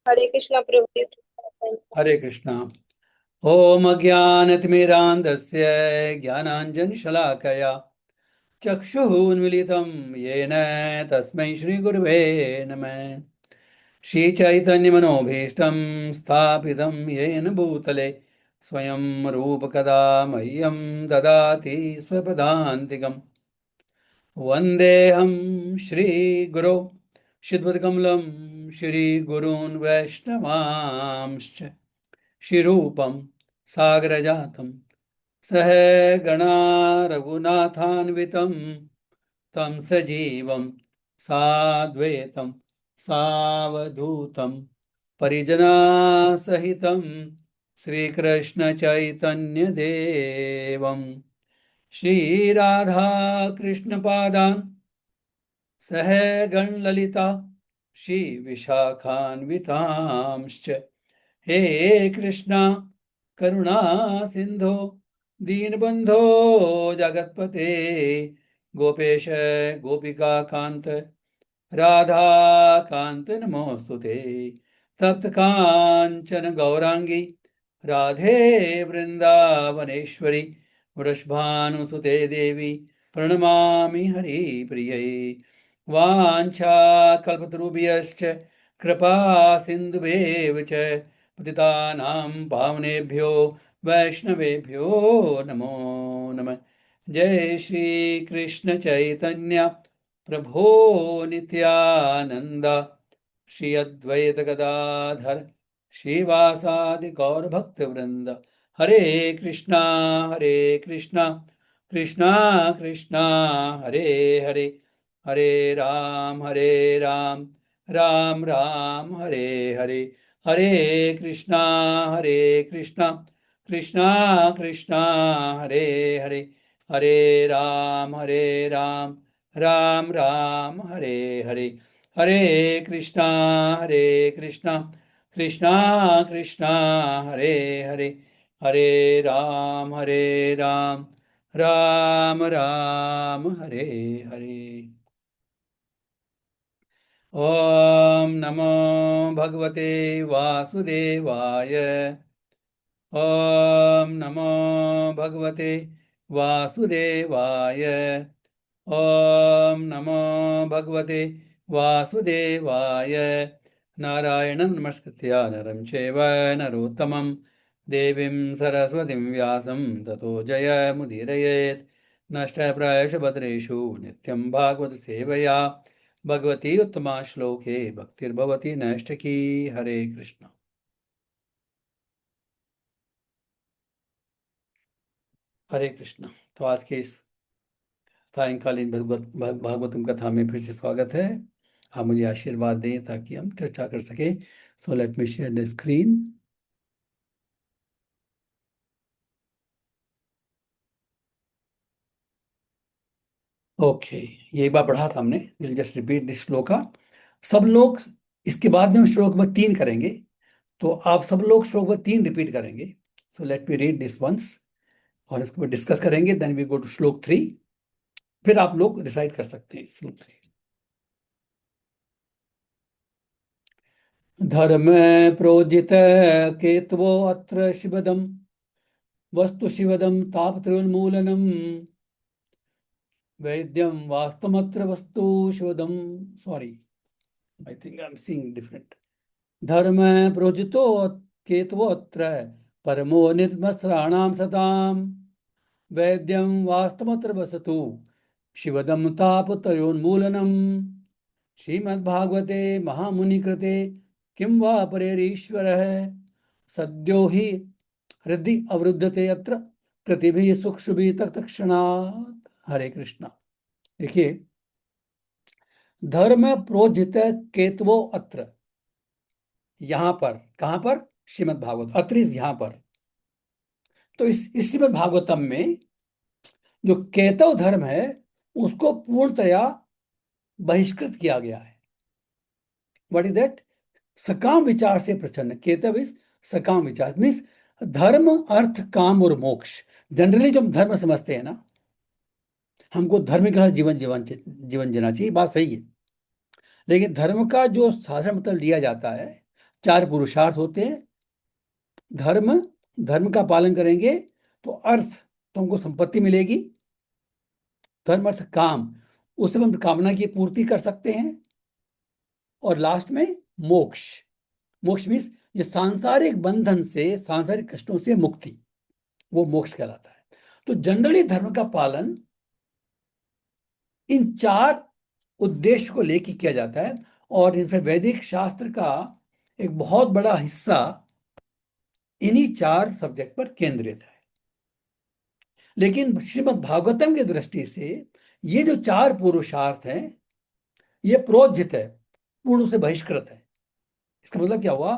हरे कृष्णा प्रभु जी। हरे कृष्णा। ओम अज्ञानतिमिरान्धस्य ज्ञानाञ्जनशलाकया चक्षुः उन्मीलितं येन तस्मै श्रीगुरुवे नमः। श्रीचैतन्यमनोभीष्टं स्थापितं येन भूतले स्वयं रूपकदा मह्यं ददाति स्वपदान्तिकम्। वन्देऽहं श्रीगुरो श्रीयुतकमलं श्रीगुरून् वैष्णवांश्च श्रीरूपं सागरजातं सह गणा रघुनाथान्वितं तं सजीवं साद्वैतं सावधूतं परिजनासहितं श्रीकृष्णचैतन्यदेवं श्रीराधाकृष्णपादान् सह गणललिता श्रीविशाखान्वितांश्च। हे कृष्णा करुणा सिंधो दीनबंधो जगतपते गोपेश गोपिका कांत राधा कांत नमोस्तुते। तप्त कांचन गौरांगी राधे वृंदावनेश्वरी वृषभानुसुते देवी प्रणमामि हरिप्रियै। वाञ्छाकल्पतरुभ्यश्च कृपा सिन्धुभ्येव च पतितानां पावनेभ्यो वैष्णवेभ्यो नमो नमः। जय श्री कृष्ण चैतन्य प्रभो नित्यानंद श्री अद्वैत गदाधर श्रीवासादि गौर भक्त वृंद। हरे कृष्णा कृष्णा कृष्णा कृष्णा हरे हरे हरे राम राम राम हरे हरे। हरे कृष्णा कृष्णा कृष्णा कृष्णा हरे हरे हरे राम राम राम हरे हरे। हरे कृष्णा कृष्णा कृष्णा कृष्णा हरे हरे हरे राम राम राम हरे हरे। ओम नमो भगवते वासुदेवाय। ओम नमो भगवते वासुदेवाय। ओम नमो भगवते वासुदेवाय। नारायणं नमस्कृत्य नरं चैव नरोत्तमं देवीं सरस्वतीं व्यासं ततो जयमुदीरयेत्। नष्टप्रायेषु भद्रेषु नित्यं भागवत सेवया भगवती उत्तमा श्लोके भक्तिर्भवती नैष्ठिकी। हरे कृष्ण। हरे कृष्ण। तो आज के इस सायंकालीन भागवतम कथा में फिर से स्वागत है। आप मुझे आशीर्वाद दें ताकि हम चर्चा कर सके। सो let me share the screen. Okay, ये एक बार पढ़ा था हमने। Will just repeat this shloka. सब लोग इसके बाद में हम श्लोक नंबर 3 करेंगे, तो आप सब लोग श्लोक नंबर 3 रिपीट करेंगे। So let me read this once और इसको डिस्कस करेंगे। देन वी गो टू श्लोक 3। फिर आप लोग डिसाइड कर सकते हैं श्लोक 3। धर्म प्रोजित केतवो अत्र शिवदम वस्तु शिवदम तापत्रोन्मूलनम वैद्यम वास्तमत्र वस्तु शिवदम। Sorry, I think I am seeing different. धर्म प्रोजितो केतवो अत्र परमो निर्मस्राणां सताम वैद्यम वास्तमत्र वसतु शिवदम तापत्रयोन्मूलनम। श्रीमद्भागवते महामुनिकृते किं वा परेरीश्वरः सद्यो हि हृदि अवरुद्धते अत्र कृतिभिः सुक्षुभिः तत्क्षणात्। हरे कृष्णा। देखिए, धर्म प्रोजित केतवो अत्र, यहां पर, कहां पर? श्रीमद् भागवत। अत्र इस यहां पर। तो इस श्रीमद् भागवतम में जो केतव धर्म है उसको पूर्णतया बहिष्कृत किया गया है। What is that? सकाम विचार से प्रसन्न। केतव इज सकाम विचार, मीन्स धर्म अर्थ काम और मोक्ष। जनरली जो हम धर्म समझते हैं ना, हमको धर्म का जीवन जीवन जीवन जीना चाहिए, बात सही है। लेकिन धर्म का जो साधारण मतलब लिया जाता है, चार पुरुषार्थ होते हैं। धर्म, धर्म का पालन करेंगे तो अर्थ, तो हमको संपत्ति मिलेगी। धर्म अर्थ काम, उससे हम कामना की पूर्ति कर सकते हैं। और लास्ट में मोक्ष। मोक्ष मीन्स ये सांसारिक बंधन से, सांसारिक कष्टों से मुक्ति, वो मोक्ष कहलाता है। तो जनरली धर्म का पालन इन चार उद्देश्य को लेकर किया जाता है। और इनफैक्ट वैदिक शास्त्र का एक बहुत बड़ा हिस्सा इन्हीं चार सब्जेक्ट पर केंद्रित है। लेकिन श्रीमद् भागवतम की दृष्टि से ये जो चार पुरुषार्थ हैं, ये प्रोज्झित है, पूर्ण से बहिष्कृत है। इसका मतलब क्या हुआ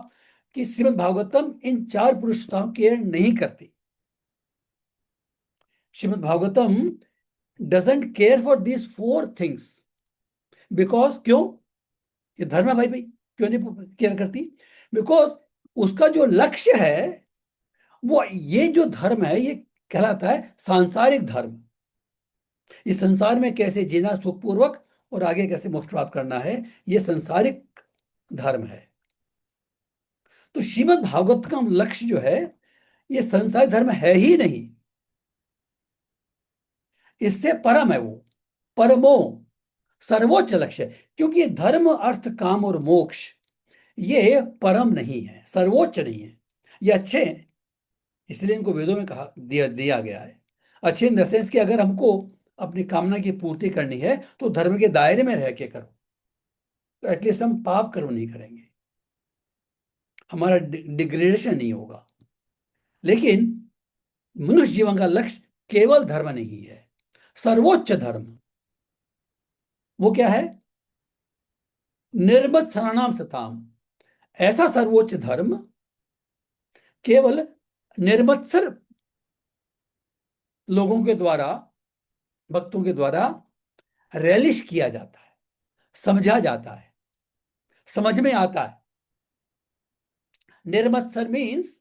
कि श्रीमद् भागवतम इन चार पुरुषार्थों की केयर नहीं करती। Shrimad Bhagavatam doesn't care for these four things because, क्यों? ये धर्म है भाई, भाई क्यों नहीं केयर करती? बिकॉज उसका जो लक्ष्य है वो, ये जो धर्म है ये कहलाता है सांसारिक धर्म। इस संसार में कैसे जीना सुखपूर्वक और आगे कैसे मोक्ष प्राप्त करना है, ये संसारिक धर्म है। तो श्रीमद् भागवत का लक्ष्य जो है ये संसारिक धर्म है ही नहीं, इससे परम है वो, परमो, सर्वोच्च लक्ष्य है। क्योंकि ये धर्म अर्थ काम और मोक्ष ये परम नहीं है, सर्वोच्च नहीं है। ये अच्छे हैं, इसलिए इनको वेदों में कहा दिया दिया गया है। अच्छे इन द सेंस कि अगर हमको अपनी कामना की पूर्ति करनी है तो धर्म के दायरे में रह के करो, तो एटलीस्ट हम पाप कर्म नहीं करेंगे, हमारा डिग्रेडेशन नहीं होगा। लेकिन मनुष्य जीवन का लक्ष्य केवल धर्म नहीं है, सर्वोच्च धर्म। वो क्या है? निर्मत शरणाम सताम। ऐसा सर्वोच्च धर्म केवल निर्मत्सर लोगों के द्वारा, भक्तों के द्वारा रेलिश किया जाता है, समझा जाता है, समझ में आता है। निर्मत्सर means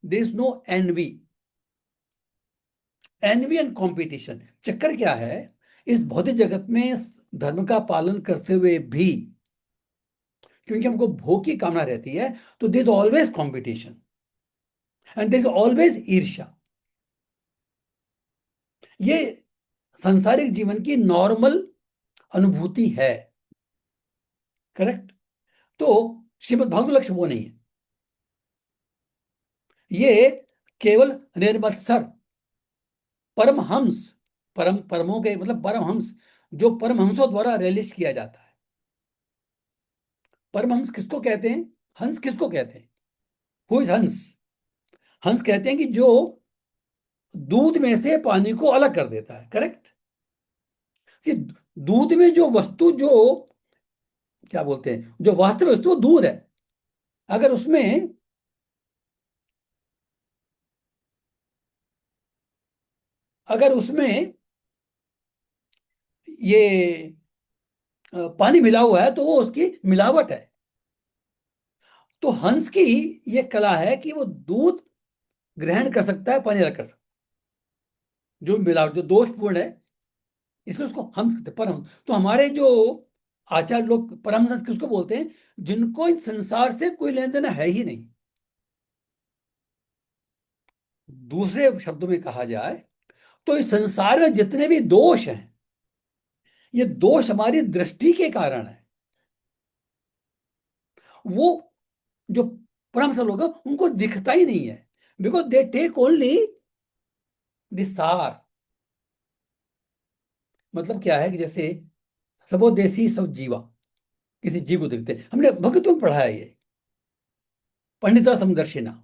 there is no envy, envy and competition. चक्कर क्या है, इस भौतिक जगत में धर्म का पालन करते हुए भी क्योंकि हमको भोग की कामना रहती है, तो there is always competition and there is always ईर्ष्या। ये सांसारिक जीवन की नॉर्मल अनुभूति है, करेक्ट? तो श्रीमद् भागवत लक्ष्य वो नहीं है। ये केवल निर्मत्सर परमहंस, परम, परमों के मतलब परमहंस, जो परमहंसों द्वारा रिलीज किया जाता है। परमहंस किसको कहते हैं? हंस किसको कहते हैं? हु इज हंस? हंस कहते हैं कि जो दूध में से पानी को अलग कर देता है, करेक्ट? दूध में जो वस्तु, जो क्या बोलते हैं, जो वास्तविक वस्तु वो दूध है। अगर उसमें अगर उसमें ये पानी मिला हुआ है तो वो उसकी मिलावट है। तो हंस की ये कला है कि वो दूध ग्रहण कर सकता है, पानी अलग कर सकता है, जो मिलावट, जो दोषपूर्ण है, इसलिए उसको हंस कहते हैं, परम। तो हमारे जो आचार्य लोग परमहंस किसको बोलते हैं? जिनको इन संसार से कोई लेन देन है ही नहीं। दूसरे शब्दों में कहा जाए तो इस संसार में जितने भी दोष हैं, ये दोष हमारी दृष्टि के कारण है। वो जो परमहंस लोग हैं उनको दिखता ही नहीं है, बिकॉज दे टेक ओनली दिसार। मतलब क्या है कि जैसे सबो देसी सब जीवा, किसी जीव को देखते हैं। हमने भगत में पढ़ा है ये, पंडिता समदर्शिना।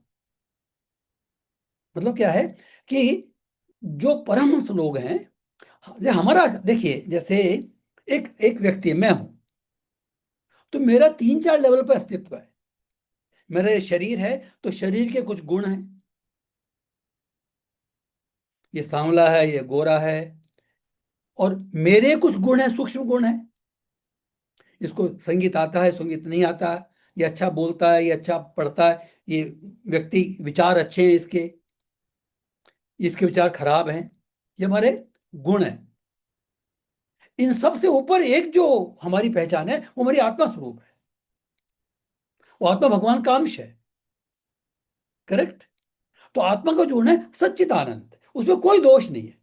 मतलब क्या है कि जो परमहंस लोग हैं, हमारा देखिए, जैसे एक एक व्यक्ति है, मैं हूं, तो मेरा तीन चार लेवल पर अस्तित्व है। मेरा शरीर है तो शरीर के कुछ गुण हैं, ये सांवला है, ये गोरा है। और मेरे कुछ गुण हैं, सूक्ष्म गुण हैं, इसको संगीत आता है, संगीत नहीं आता है, ये अच्छा बोलता है, ये अच्छा पढ़ता है, ये व्यक्ति विचार अच्छे हैं इसके, इसके विचार खराब हैं। ये हमारे गुण हैं। इन सब से ऊपर एक जो हमारी पहचान है वो हमारी आत्मा स्वरूप है। वो आत्मा भगवान का अंश है। करेक्ट। तो आत्मा का जो गुण है सच्चिदानंद, उसमें कोई दोष नहीं है।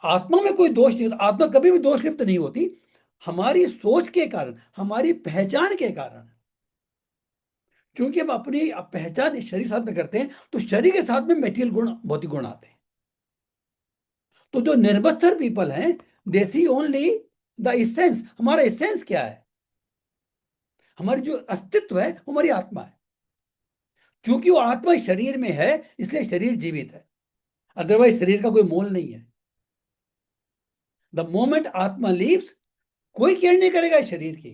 आत्मा में कोई दोष नहीं होता, आत्मा कभी भी दोष लिप्त नहीं होती। हमारी सोच के कारण, हमारी पहचान के कारण, क्योंकि हम अपनी पहचान इस शरीर साथ में करते हैं, तो शरीर के साथ में मेटीरियल गुण, भौतिक गुण आते हैं। तो जो निर्मत्सर पीपल हैं, दे सी ओनली द इसेंस। हमारा इसेंस क्या है? हमारी जो अस्तित्व है वो हमारी आत्मा है। क्योंकि वो आत्मा इस शरीर में है, इसलिए शरीर जीवित है, अदरवाइज शरीर का कोई मोल नहीं है। द मोमेंट आत्मा लीव्स, कोई केयर नहीं करेगा इस शरीर की,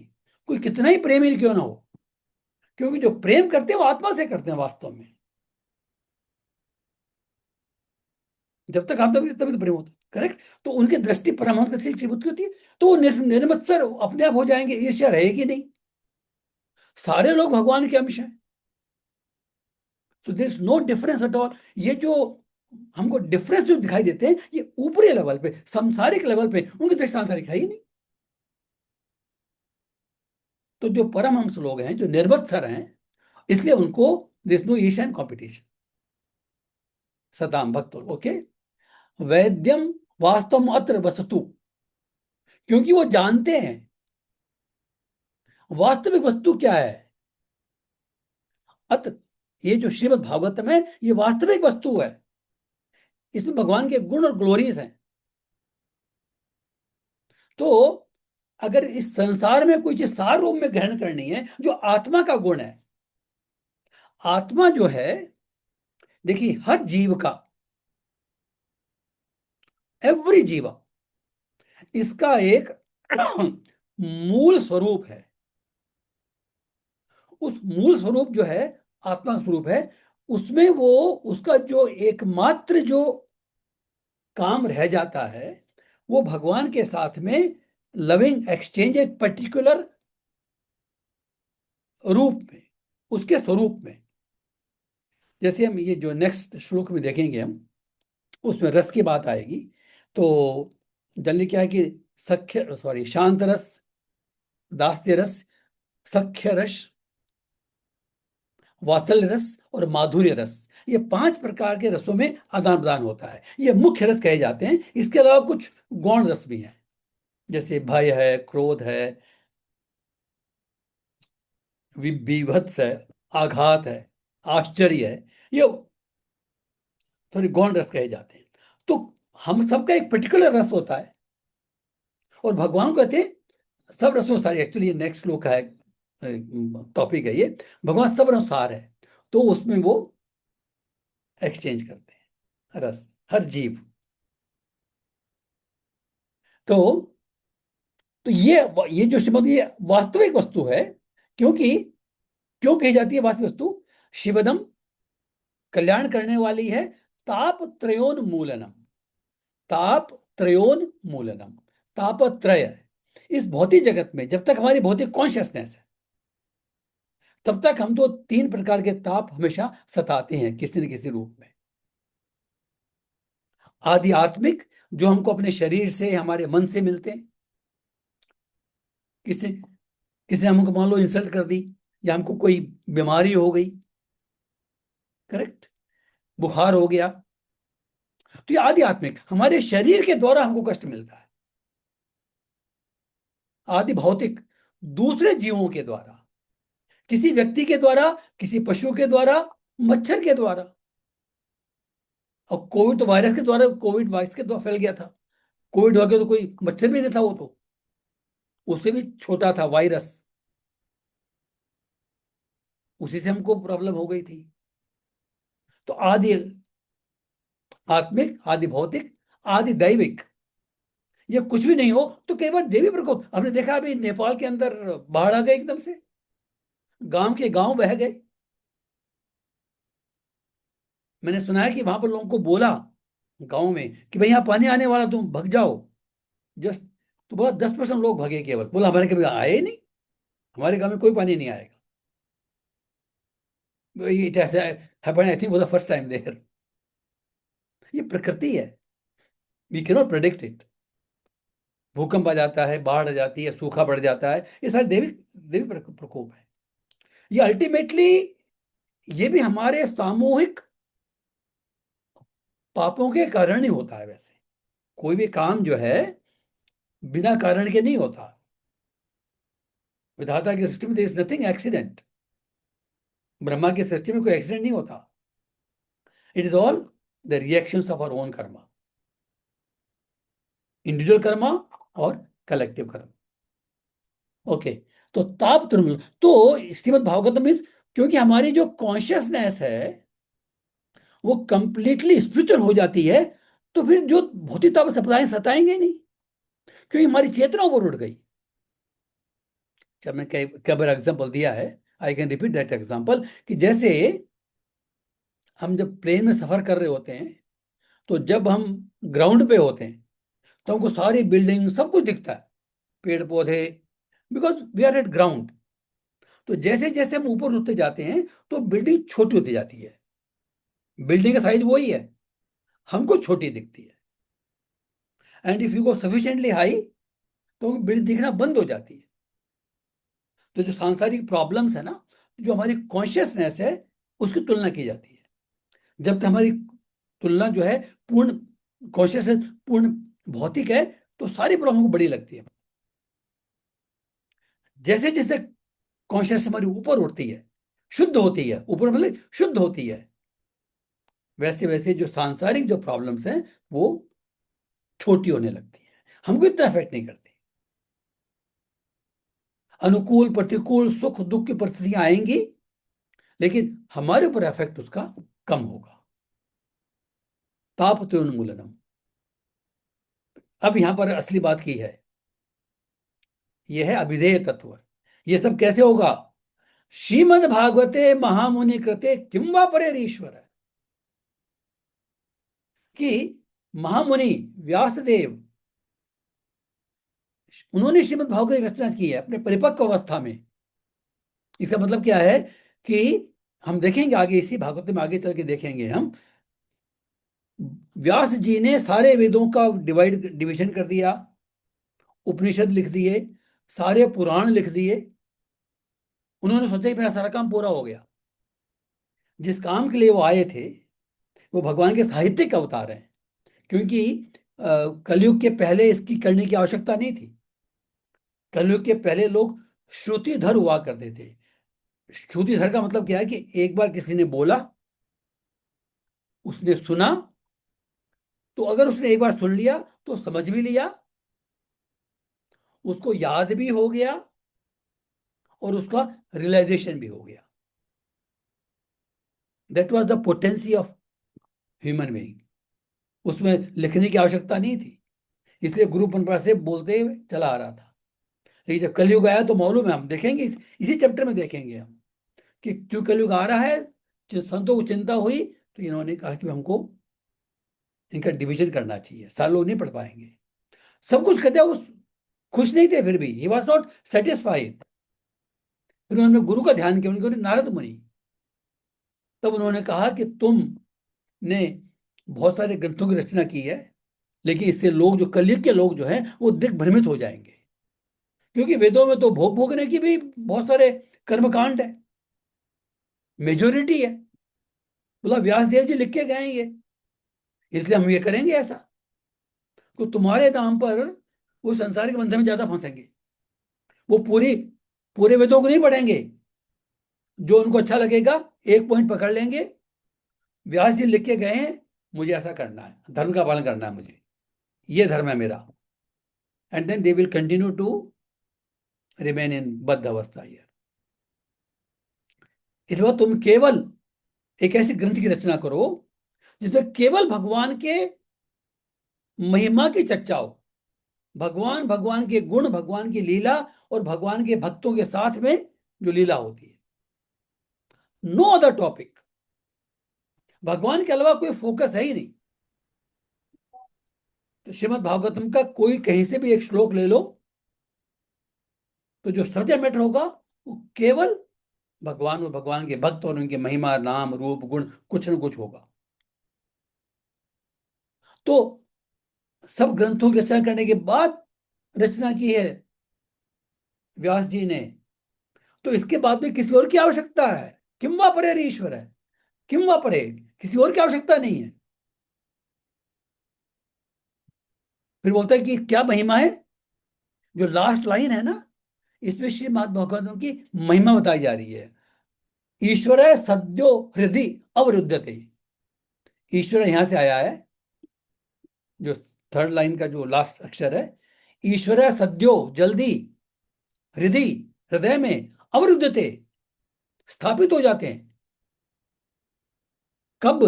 कोई कितना ही प्रेमी क्यों ना हो। क्योंकि जो प्रेम करते हैं वो आत्मा से करते हैं वास्तव में। जब तक आप तभी तभी तो प्रेम होता है। करेक्ट। तो उनकी दृष्टि परमहंस की शिक्षा की होती है, तो वो निर्मत्सर अपने आप हो जाएंगे, ईर्ष्या रहेगी नहीं। सारे लोग भगवान के अंश हैं। तो there is no difference at all. ये जो हमको डिफरेंस जो दिखाई देते हैं, ये ऊपरी लेवल पे, सांसारिक लेवल पे उनकी दृष्टि सांसारिक है ही नहीं। तो जो परमहंस लोग हैं, जो निर्मत्सर हैं, इसलिए उनको देयर इज नो ईर्ष्या कॉम्पिटिशन। सताम भक्त। ओके। वैद्यम वास्तव अत्र वस्तु, क्योंकि वो जानते हैं वास्तविक वस्तु क्या है। अत्र, ये जो श्रीमद् भागवतम है, ये वास्तविक वस्तु है। इसमें भगवान के गुण और ग्लोरीज हैं। तो अगर इस संसार में कोई चीज सार रूप में ग्रहण करनी है, जो आत्मा का गुण है, आत्मा जो है, देखिए हर जीव का, एवरी जीवा, इसका एक मूल स्वरूप है। उस मूल स्वरूप जो है, आत्मा स्वरूप है, उसमें वो, उसका जो एकमात्र जो काम रह जाता है, वो भगवान के साथ में लविंग एक्सचेंज, एक पर्टिकुलर रूप में, उसके स्वरूप में। जैसे हम ये जो नेक्स्ट श्लोक में देखेंगे हम, उसमें रस की बात आएगी। तो जनरली क्या है कि सख्य, सॉरी, शांत रस, दास्य रस, सख्य रस, वात्सल्य रस और माधुर्य रस, ये 5 प्रकार के रसों में आदान प्रदान होता है। ये मुख्य रस कहे जाते हैं। इसके अलावा कुछ गौण रस भी हैं, जैसे भय है, क्रोध है, विभत्स है, आघात है, आश्चर्य है, ये थोड़ी गौण रस कहे जाते हैं। तो हम सबका एक पर्टिकुलर रस होता है, और भगवान को कहते हैं सब रसों सार। एक्चुअली ये नेक्स्ट श्लोक का है, टॉपिक है ये। भगवान सब रस सार है, तो उसमें वो एक्सचेंज करते हैं रस, हर जीव। तो ये जो श्रीमद, ये वास्तविक वस्तु है। क्योंकि क्यों कही जाती है वास्तविक वस्तु? शिवदम, कल्याण करने वाली है। ताप त्रयोन्मूलनम, ताप त्रयोन्मूलनम, तापत्रय है। इस भौतिक जगत में जब तक हमारी भौतिक कॉन्शियसनेस है, तब तक हम तो 3 प्रकार के ताप हमेशा सताते हैं किसी न किसी रूप में। आध्यात्मिक, जो हमको अपने शरीर से, हमारे मन से मिलते हैं। किसी किसी ने हमको मान लो इंसल्ट कर दी, या हमको कोई बीमारी हो गई, करेक्ट, बुखार हो गया, तो ये आध्यात्मिक, हमारे शरीर के द्वारा हमको कष्ट मिलता है। आदि भौतिक, दूसरे जीवों के द्वारा, किसी व्यक्ति के द्वारा, किसी पशु के द्वारा, मच्छर के द्वारा। और कोविड तो वायरस के द्वारा, कोविड वायरस के द्वारा फैल गया था। कोविड हो गया तो कोई मच्छर भी नहीं था, वो तो उससे भी छोटा था वायरस, उसी से हमको प्रॉब्लम हो गई थी। तो आदि आत्मिक, आदि भौतिक, आदि दैविक, ये कुछ भी नहीं हो तो कई बार देवी प्रकोप हमने देखा। अभी नेपाल के अंदर बाढ़ आ गई एकदम से, गांव के गांव बह गए। मैंने सुना है कि वहां पर लोगों को बोला, गांव में, कि भाई यहाँ पानी आने वाला, तुम भग जाओ। जस्ट, तो बोला 10% लोग भगे केवल। बोला हमारे कभी आए ही नहीं, हमारे गांव में कोई पानी नहीं आएगा। It happened, I think for the first time there. ये प्रकृति है, we can not predict it. भूकंप आ जाता है, बाढ़ आ जाती है, सूखा बढ़ जाता है, ये सारे देवी देवी प्रकोप है। ये अल्टीमेटली ये भी हमारे सामूहिक पापों के कारण ही होता है। वैसे कोई भी काम जो है बिना कारण के नहीं होता। विधाता की सृष्टि में देयर इज नथिंग एक्सीडेंट। ब्रह्मा की सृष्टि में कोई एक्सीडेंट नहीं होता। It is all the reactions of our own karma, individual karma और कलेक्टिव कर्मा। ओके। तो ताप तृण, तो श्रीमद् भागवतम इज, क्योंकि हमारी जो कॉन्शियसनेस है वो कंप्लीटली स्पिरिचुअल हो जाती है, तो फिर जो भौतिक ताप सप्लाएं सताएंगे नहीं, क्योंकि हमारी चेतना ऊपर उठ गई। जब मैं कई बार एग्जाम्पल दिया है, I can repeat that example, कि जैसे हम जब प्लेन में सफर कर रहे होते हैं, तो जब हम ग्राउंड पे होते हैं तो हमको सारी बिल्डिंग सब कुछ दिखता है, पेड़ पौधे, because we are at ground. तो जैसे जैसे हम ऊपर उठते जाते हैं तो बिल्डिंग छोटी होती जाती है। बिल्डिंग का साइज वही है, हमको छोटी दिखती है। And if you go sufficiently high तो बिल्डिंग दिखना बंद हो जाती है। तो जो सांसारिक प्रॉब्लम्स है ना, जो हमारी कॉन्शियसनेस है, उसकी तुलना की जाती है। जब तक हमारी तुलना जो है पूर्ण कॉन्शियसनेस, पूर्ण भौतिक है, तो सारी प्रॉब्लम को बड़ी लगती है। जैसे जैसे कॉन्शियस हमारी ऊपर उठती है, शुद्ध होती है, ऊपर मतलब शुद्ध होती है, वैसे वैसे जो सांसारिक जो प्रॉब्लम्स हैं वो छोटी होने लगती है, हमको इतना इफेक्ट नहीं करती। अनुकूल प्रतिकूल सुख दुख की परिस्थितियां आएंगी, लेकिन हमारे ऊपर इफेक्ट उसका कम होगा। ताप उन्मूलनम। अब यहां पर असली बात की है, यह है अभिधेय तत्व। ये सब कैसे होगा? श्रीमद् भागवते महामुनि कृते किम वा परेरीश्वर, कि महामुनि व्यासदेव, उन्होंने श्रीमद् भागवत की रचना की है अपने परिपक्व अवस्था में। इसका मतलब क्या है कि हम देखेंगे आगे, इसी भागवत में आगे चल के देखेंगे हम, व्यास जी ने सारे वेदों का डिवीजन कर दिया, उपनिषद लिख दिए, सारे पुराण लिख दिए। उन्होंने सोचा कि मेरा सारा काम पूरा हो गया। जिस काम के लिए वो आए थे वो भगवान के साहित्यिक अवतार हैं, क्योंकि कलयुग के पहले इसकी करने की आवश्यकता नहीं थी। कलयुग के पहले लोग श्रुतिधर हुआ करते थे। श्रुतिधर का मतलब क्या है कि एक बार किसी ने बोला, उसने सुना, तो अगर उसने एक बार सुन लिया तो समझ भी लिया, उसको याद भी हो गया, और उसका रियलाइजेशन भी हो गया। That was the potency of human being. उसमें लिखने की आवश्यकता नहीं थी, इसलिए गुरु परंपरा से बोलते हुए चला आ रहा था। लेकिन जब कलयुग आया तो मालूम है, हम देखेंगे इसी चैप्टर में देखेंगे हम कि क्यों कलयुग आ रहा है। संतों को चिंता हुई तो इन्होंने कहा कि हमको इनका डिवीजन करना चाहिए, सारे लोग नहीं पढ़ पाएंगे। सब कुछ करते वो खुश नहीं थे, फिर भी ही वॉज नॉट सेटिस्फाइड। फिर उन्होंने गुरु का ध्यान किया, उन्होंने नारद मुनि। तब उन्होंने कहा कि तुमने बहुत सारे ग्रंथों की रचना की है, लेकिन इससे लोग, जो कलयुग के लोग जो हैं वो दिग्भ्रमित हो जाएंगे, क्योंकि वेदों में तो भोग भोगने की भी बहुत सारे कर्मकांड है, मेजोरिटी है। बोला व्यास देव जी लिख के गए हैं ये, इसलिए हम ये करेंगे ऐसा। तो तुम्हारे नाम पर वो संसारिक बंधन में ज्यादा फंसेंगे। वो पूरे वेदों को नहीं पढ़ेंगे, जो उनको अच्छा लगेगा एक पॉइंट पकड़ लेंगे, व्यास जी लिख के गए हैं, मुझे ऐसा करना है, धर्म का पालन करना है, मुझे ये धर्म है मेरा। And then they will continue to remain in बद्ध अवस्था हियर। इसलिए तुम केवल एक ऐसी ग्रंथ की रचना करो जिसमें केवल भगवान के महिमा की चर्चा हो, भगवान, भगवान के गुण, भगवान की लीला, और भगवान के भक्तों के साथ में जो लीला होती है। No other topic. भगवान के अलावा कोई फोकस है ही नहीं। तो श्रीमद् भागवतम का कोई कहीं से भी एक श्लोक ले लो, तो जो सब्जेक्ट मैटर होगा वो केवल भगवान और भगवान के भक्त और उनके महिमा, नाम, रूप, गुण, कुछ न कुछ होगा। तो सब ग्रंथों की रचना करने के बाद रचना की है व्यास जी ने, तो इसके बाद में किसी और की आवश्यकता है। किम वा परे ईश्वर है, किम वा परे, किसी और की आवश्यकता नहीं है। फिर बोलता है कि क्या महिमा है, जो लास्ट लाइन है ना, इसमें श्री महाभागवतम की महिमा बताई जा रही है। ईश्वर है सद्यो हृदय अवरुद्धते। ईश्वर यहां से आया है, जो थर्ड लाइन का जो लास्ट अक्षर है। ईश्वर है सद्यो जल्दी, हृदय हृदय में, अवरुद्धते स्थापित हो जाते हैं। कब?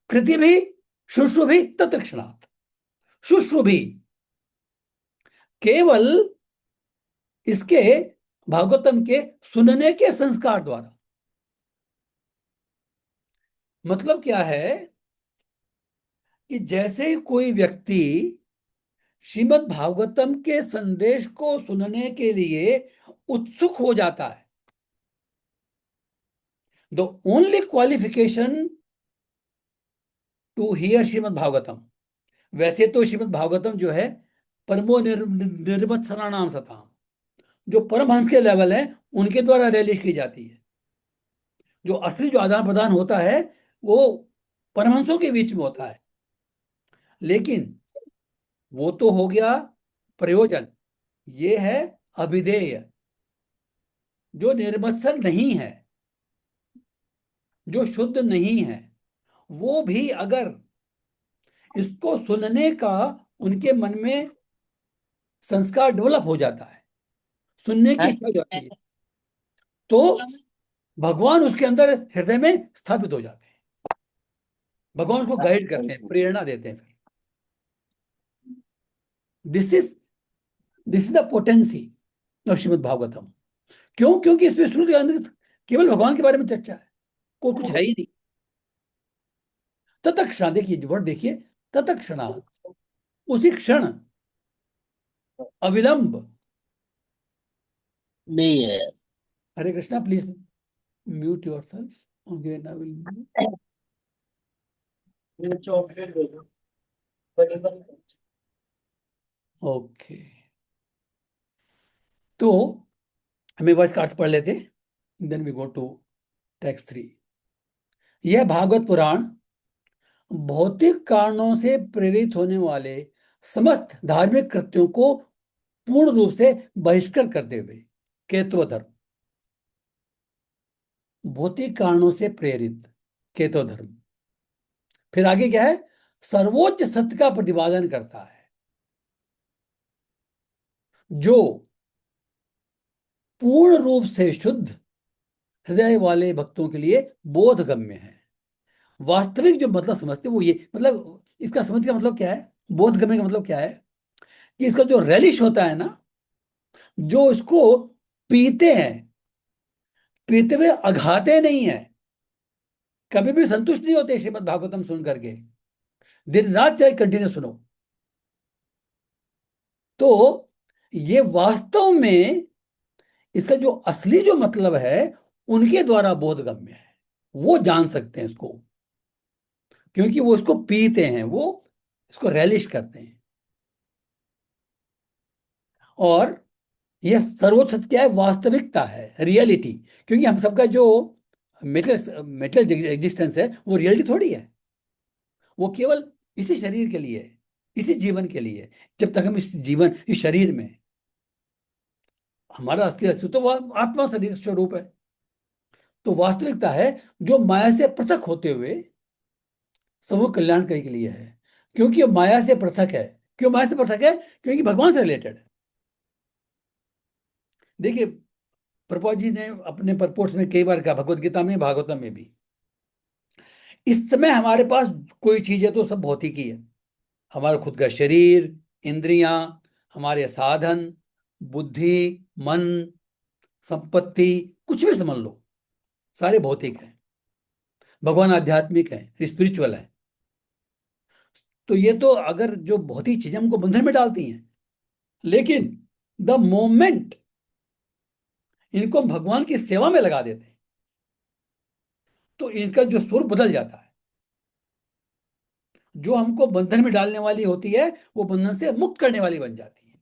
कृति भी शुश्रु भी तत्क्षणात्। शुश्रु भी केवल इसके भागवतम के सुनने के संस्कार द्वारा। मतलब क्या है कि जैसे ही कोई व्यक्ति श्रीमद् भागवतम के संदेश को सुनने के लिए उत्सुक हो जाता है, the only qualification to hear Srimad Bhagavatam, वैसे तो श्रीमद् भागवतम जो है परमो निर्मत्सराणाम सताम, जो परमहंस के लेवल है उनके द्वारा रिलीज की जाती है। जो असली जो आदान प्रदान होता है वो परमहंसों के बीच में होता है। लेकिन वो तो हो गया प्रयोजन। ये है अभिधेय, जो निर्मत्सर नहीं है, जो शुद्ध नहीं है, वो भी अगर इसको सुनने का उनके मन में संस्कार डेवलप हो जाता है, सुनने की इच्छा हो जाती है, तो भगवान उसके अंदर हृदय में स्थापित हो जाते हैं। भगवान उसको गाइड करते हैं, प्रेरणा देते हैं। This is this is the potency of Shrimad Bhagavatam. क्यों? क्योंकि इसमें शुरू के अंदर केवल भगवान के बारे में चर्चा है, कोई कुछ है ही नहीं। तत्क्षण, देखिए वर्ड देखिए, तत्क्षण, उसी क्षण, अविलंब। नहीं है। Hare Krishna, please mute yourself. Okay, I will mute. ये चॉकलेट दे दो, बड़ी बड़ी। ओके, तो हमें वर्ष का अर्थ पढ़ लेते, then we go to text 3। यह भागवत पुराण भौतिक कारणों से प्रेरित होने वाले समस्त धार्मिक कृत्यों को पूर्ण रूप से बहिष्कार करते हुए, केतव धर्म, भौतिक कारणों से प्रेरित केतव धर्म, फिर आगे क्या है, सर्वोच्च सत्य का प्रतिपादन करता है, जो पूर्ण रूप से शुद्ध हृदय वाले भक्तों के लिए बोधगम्य है। वास्तविक जो मतलब समझते हैं वो ये, मतलब इसका समझ का मतलब क्या है, बोधगम्य का मतलब क्या है, कि इसका जो रेलिश होता है ना, जो इसको पीते हैं, पीते हुए अघाते नहीं है, कभी भी संतुष्ट नहीं होते श्रीमद् भागवतम सुन करके, दिन रात चाहे कंटिन्यू सुनो, तो ये वास्तव में इसका जो असली जो मतलब है उनके द्वारा बोधगम्य है। वो जान सकते हैं इसको, क्योंकि वो इसको पीते हैं, वो इसको रेलिश करते हैं। और यह सर्वोच्च सत्य क्या है, वास्तविकता है, रियलिटी। क्योंकि हम सबका जो मेटल मेटल एग्जिस्टेंस है वो रियलिटी थोड़ी है, वो केवल इसी शरीर के लिए है, इसी जीवन के लिए है। जब तक हम इस जीवन, इस शरीर में, हमारा असली अस्तित्व तो वह आत्मा शरीर स्वरूप है। तो वास्तविकता है जो माया से पृथक होते हुए समूह कल्याण के लिए है। क्योंकि माया से पृथक है। क्यों माया से पृथक है? क्योंकि भगवान से रिलेटेड है। देखिए, प्रभुपाद जी ने अपने परपोर्ट्स में कई बार कहा, भगवत गीता में, भागवतम में भी, इस समय हमारे पास कोई चीज है तो सब भौतिक ही है। हमारा खुद का शरीर, इंद्रियां, हमारे साधन, बुद्धि, मन, संपत्ति, कुछ भी समझ लो, सारे भौतिक हैं। भगवान आध्यात्मिक है, स्पिरिचुअल है। तो ये तो अगर जो भौतिक चीजें हमको बंधन में डालती हैं, लेकिन द मोमेंट इनको हम भगवान की सेवा में लगा देते हैं तो इनका जो स्वरूप बदल जाता है। जो हमको बंधन में डालने वाली होती है वो बंधन से मुक्त करने वाली बन जाती है।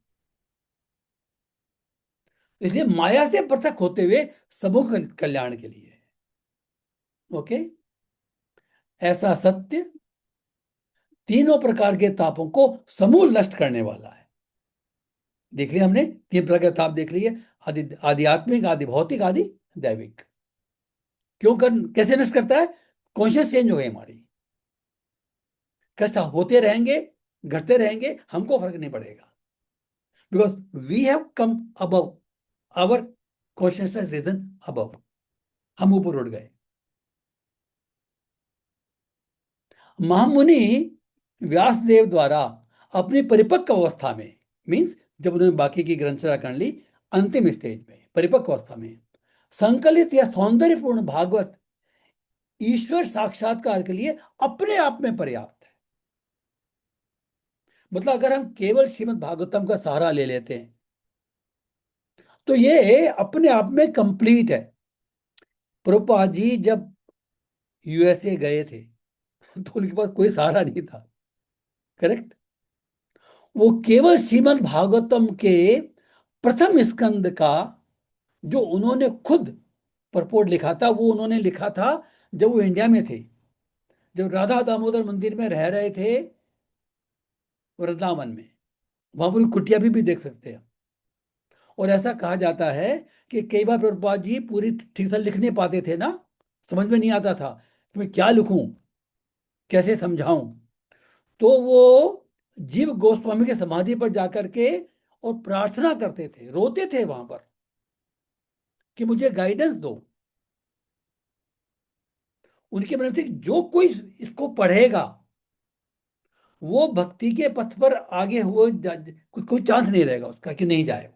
इसलिए माया से पृथक होते हुए सबों के कल्याण के लिए। ओके। ऐसा सत्य तीनों प्रकार के तापों को समूल नष्ट करने वाला है। देख लिया हमने, तीन प्रकार के ताप देख लिए, आदि आध्यात्मिक, आदि भौतिक, आदि दैविक। क्यों कर, कैसे नष्ट करता है? कॉन्शियस चेंज हो गई हमारी, कष्ट होते रहेंगे, घटते रहेंगे, हमको फर्क नहीं पड़ेगा, because we have come above, our consciousness region above, हम ऊपर उठ गए। महामुनि व्यासदेव द्वारा अपनी परिपक्व अवस्था में, मीन्स जब उन्होंने बाकी की ग्रंथरचना कर ली, अंतिम स्टेज में परिपक्व अवस्था में संकलित या सौंदर्यपूर्ण भागवत ईश्वर साक्षात्कार के लिए अपने आप में पर्याप्त है। मतलब अगर हम केवल श्रीमद् भागवतम का सहारा ले लेते हैं तो ये अपने आप में कंप्लीट है। प्रभुपाद जी जब यूएसए गए थे तो उनके पास कोई सहारा नहीं था, करेक्ट? वो केवल श्रीमद् भागवतम के प्रथम स्कंद का जो उन्होंने खुद परपोर्ट लिखा था, वो उन्होंने लिखा था जब वो इंडिया में थे, जब राधा दामोदर मंदिर में रह रहे थे वृंदावन में। वहां पूरी कुटिया भी देख सकते हैं। और ऐसा कहा जाता है कि कई बार प्रभुपाद जी पूरी ठीक से लिख नहीं पाते थे ना, समझ में नहीं आता था कि मैं क्या लिखूं, कैसे समझाऊं, तो वो जीव गोस्वामी के समाधि पर जाकर के और प्रार्थना करते थे, रोते थे वहां पर कि मुझे गाइडेंस दो। उनके मन से जो कोई इसको पढ़ेगा वो भक्ति के पथ पर आगे हुए कोई चांस नहीं रहेगा उसका कि नहीं जाए,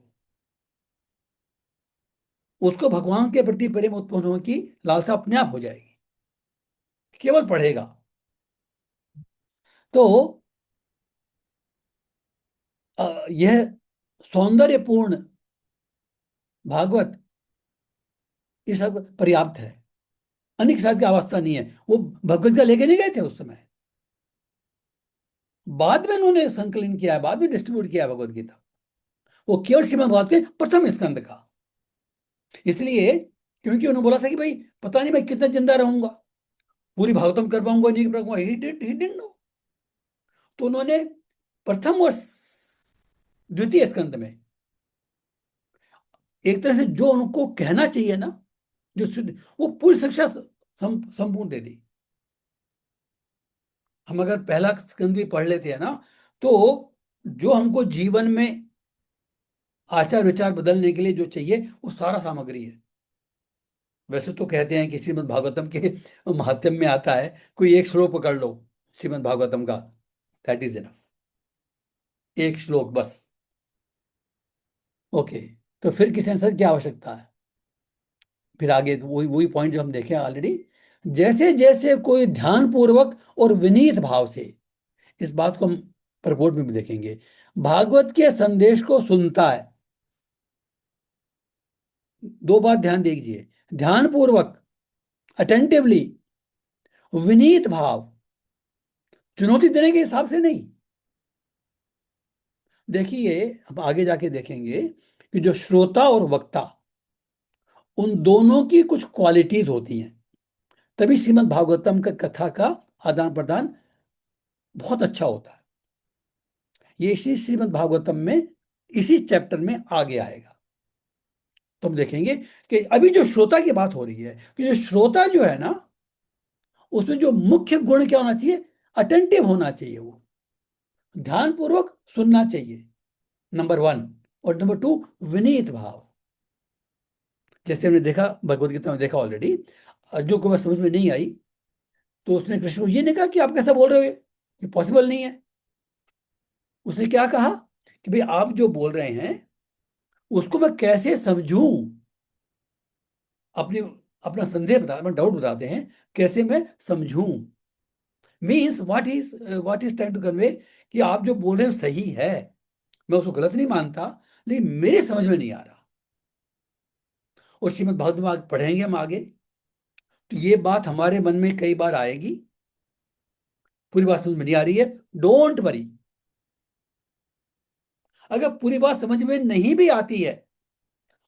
उसको भगवान के प्रति प्रेम उत्पन्न होने की लालसा अपने आप हो जाएगी, केवल पढ़ेगा। तो यह सौंदर्यपूर्ण भागवत ये सब पर्याप्त है, अन्य के साथ की अवस्था नहीं है। वो भगवत गीता लेके नहीं गए थे उस समय, बाद में उन्होंने संकलन किया है, बाद में डिस्ट्रीब्यूट किया है भगवत गीता। वो केवल श्रीमद् भागवत के प्रथम स्कंद का, इसलिए क्योंकि उन्होंने बोला था कि भाई पता नहीं मैं कितना जिंदा रहूंगा, पूरी भागवतम कर पाऊंगा नहीं कर पाऊंगा, ही डिडंट नो। तो उन्होंने प्रथम और द्वितीय स्कंद में एक तरह से जो उनको कहना चाहिए ना, जो वो पूरी शिक्षा संपूर्ण दे दी। हम अगर पहला स्कंद भी पढ़ लेते हैं ना, तो जो हमको जीवन में आचार विचार बदलने के लिए जो चाहिए वो सारा सामग्री है। वैसे तो कहते हैं कि श्रीमद् भागवतम के महात्म्य में आता है, कोई एक श्लोक पकड़ लो श्रीमद् भागवतम का, दैट इज इनफ, एक श्लोक बस। ओके, तो फिर किस आंसर की आवश्यकता है? फिर आगे तो वही वही पॉइंट जो हम देखे ऑलरेडी, जैसे जैसे कोई ध्यान पूर्वक और विनीत भाव से, इस बात को हम प्रपोर्ट में भी देखेंगे, भागवत के संदेश को सुनता है। दो बात ध्यान दीजिए, ध्यान पूर्वक, अटेंटिवली, विनीत भाव, चुनौती देने के हिसाब से नहीं। देखिए अब आगे जाके देखेंगे कि जो श्रोता और वक्ता, उन दोनों की कुछ क्वालिटीज होती हैं, तभी श्रीमद् भागवतम का कथा का आदान प्रदान बहुत अच्छा होता है। ये इसी श्रीमद् भागवतम में इसी चैप्टर में आगे आएगा। तो हम देखेंगे कि अभी जो श्रोता की बात हो रही है, कि जो श्रोता जो है ना, उसमें जो मुख्य गुण क्या होना चाहिए? अटेंटिव होना चाहिए, वो ध्यानपूर्वक सुनना चाहिए, नंबर वन। और नंबर टू, विनीत भाव। जैसे हमने देखा भगवत गीता में, देखा ऑलरेडी, अर्जुन को बात समझ में नहीं आई तो उसने कृष्ण को ये नहीं कहा कि आप कैसा बोल रहे हो, ये पॉसिबल नहीं है। उसने क्या कहा कि भाई आप जो बोल रहे हैं उसको मैं कैसे समझूं, अपनी अपना संदेह बता, अपना डाउट बताते हैं, कैसे मैं समझूं। Means what is trying to convey कि आप जो बोल रहे हो सही है, मैं उसको गलत नहीं मानता, लेकिन मेरे समझ में नहीं आ रहा। और श्रीमद् भागवत पढ़ेंगे हम आगे, तो ये बात हमारे मन में कई बार आएगी, पूरी बात समझ में नहीं आ रही है, डोंट वरी। अगर पूरी बात समझ में नहीं भी आती है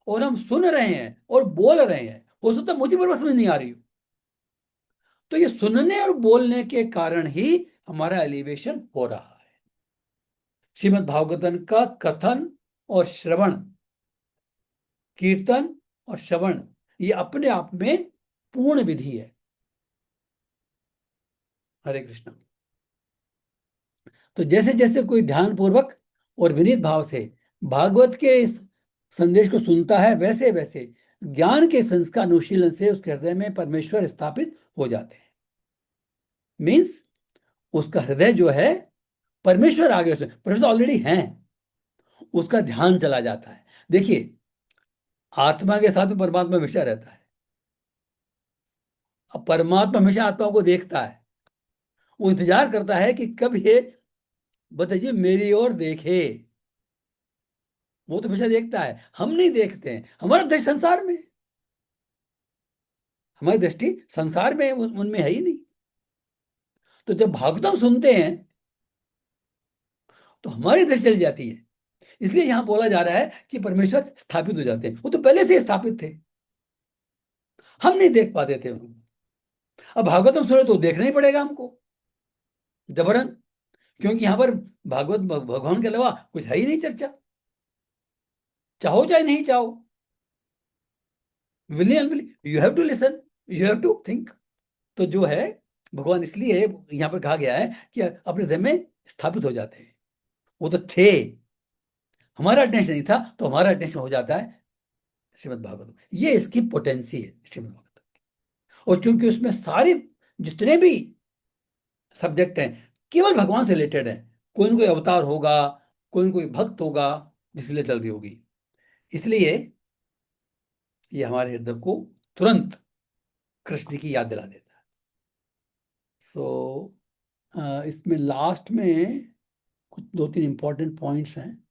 और हम सुन रहे हैं और बोल रहे हैं, हो सकता है मुझे बराबर समझ नहीं आ रही हो। तो ये सुनने और बोलने के कारण ही हमारा एलिवेशन हो रहा है। श्रीमद् भागवतम का कथन और श्रवण, कीर्तन और श्रवण, ये अपने आप में पूर्ण विधि है। हरे कृष्ण। तो जैसे जैसे कोई ध्यान पूर्वक और विनीत भाव से भागवत के इस संदेश को सुनता है, वैसे वैसे ज्ञान के संस्कार अनुशीलन से उसके हृदय में परमेश्वर स्थापित हो जाते हैं। मीन्स उसका हृदय जो है परमेश्वर आगे, उसमें परमेश्वर ऑलरेडी हैं, उसका ध्यान चला जाता है। देखिए, आत्मा के साथ में परमात्मा हमेशा रहता है। अब परमात्मा हमेशा आत्मा को देखता है, वो इंतजार करता है कि कब ये बताइए मेरी ओर देखे। वो तो हमेशा देखता है, हम नहीं देखते हैं। हमारा दृष्टि संसार में, हमारी दृष्टि संसार में उनमें है ही नहीं। तो जब भागवतम सुनते हैं तो हमारी दृष्टि चली जाती है। इसलिए यहां बोला जा रहा है कि परमेश्वर स्थापित हो जाते हैं। वो तो पहले से ही स्थापित थे, हम नहीं देख पाते थे उनको। अब भागवतम सुने तो देखना ही पड़ेगा हमको जबरन, क्योंकि यहां पर भागवत भगवान के अलावा कुछ है ही नहीं चर्चा, चाहो चाहे नहीं चाहो। Willy unwilly you have to listen, you have to think. तो जो है भगवान, इसलिए यहां पर कहा गया है कि अपने हृदय में स्थापित हो जाते हैं। वो तो थे, हमारा अटेंशन नहीं था, तो हमारा अटेंशन हो जाता है श्रीमद् भागवत। ये इसकी पोटेंसी है श्रीमद् भागवत। और चूंकि उसमें सारे जितने भी सब्जेक्ट हैं केवल भगवान से रिलेटेड हैं, कोई ना कोई अवतार होगा, कोई ना कोई भक्त होगा जिसलिए चल रही होगी, इसलिए ये हमारे हृदय को तुरंत कृष्ण की याद दिला देता है। सो इसमें लास्ट में कुछ दो तीन इंपॉर्टेंट पॉइंट्स हैं।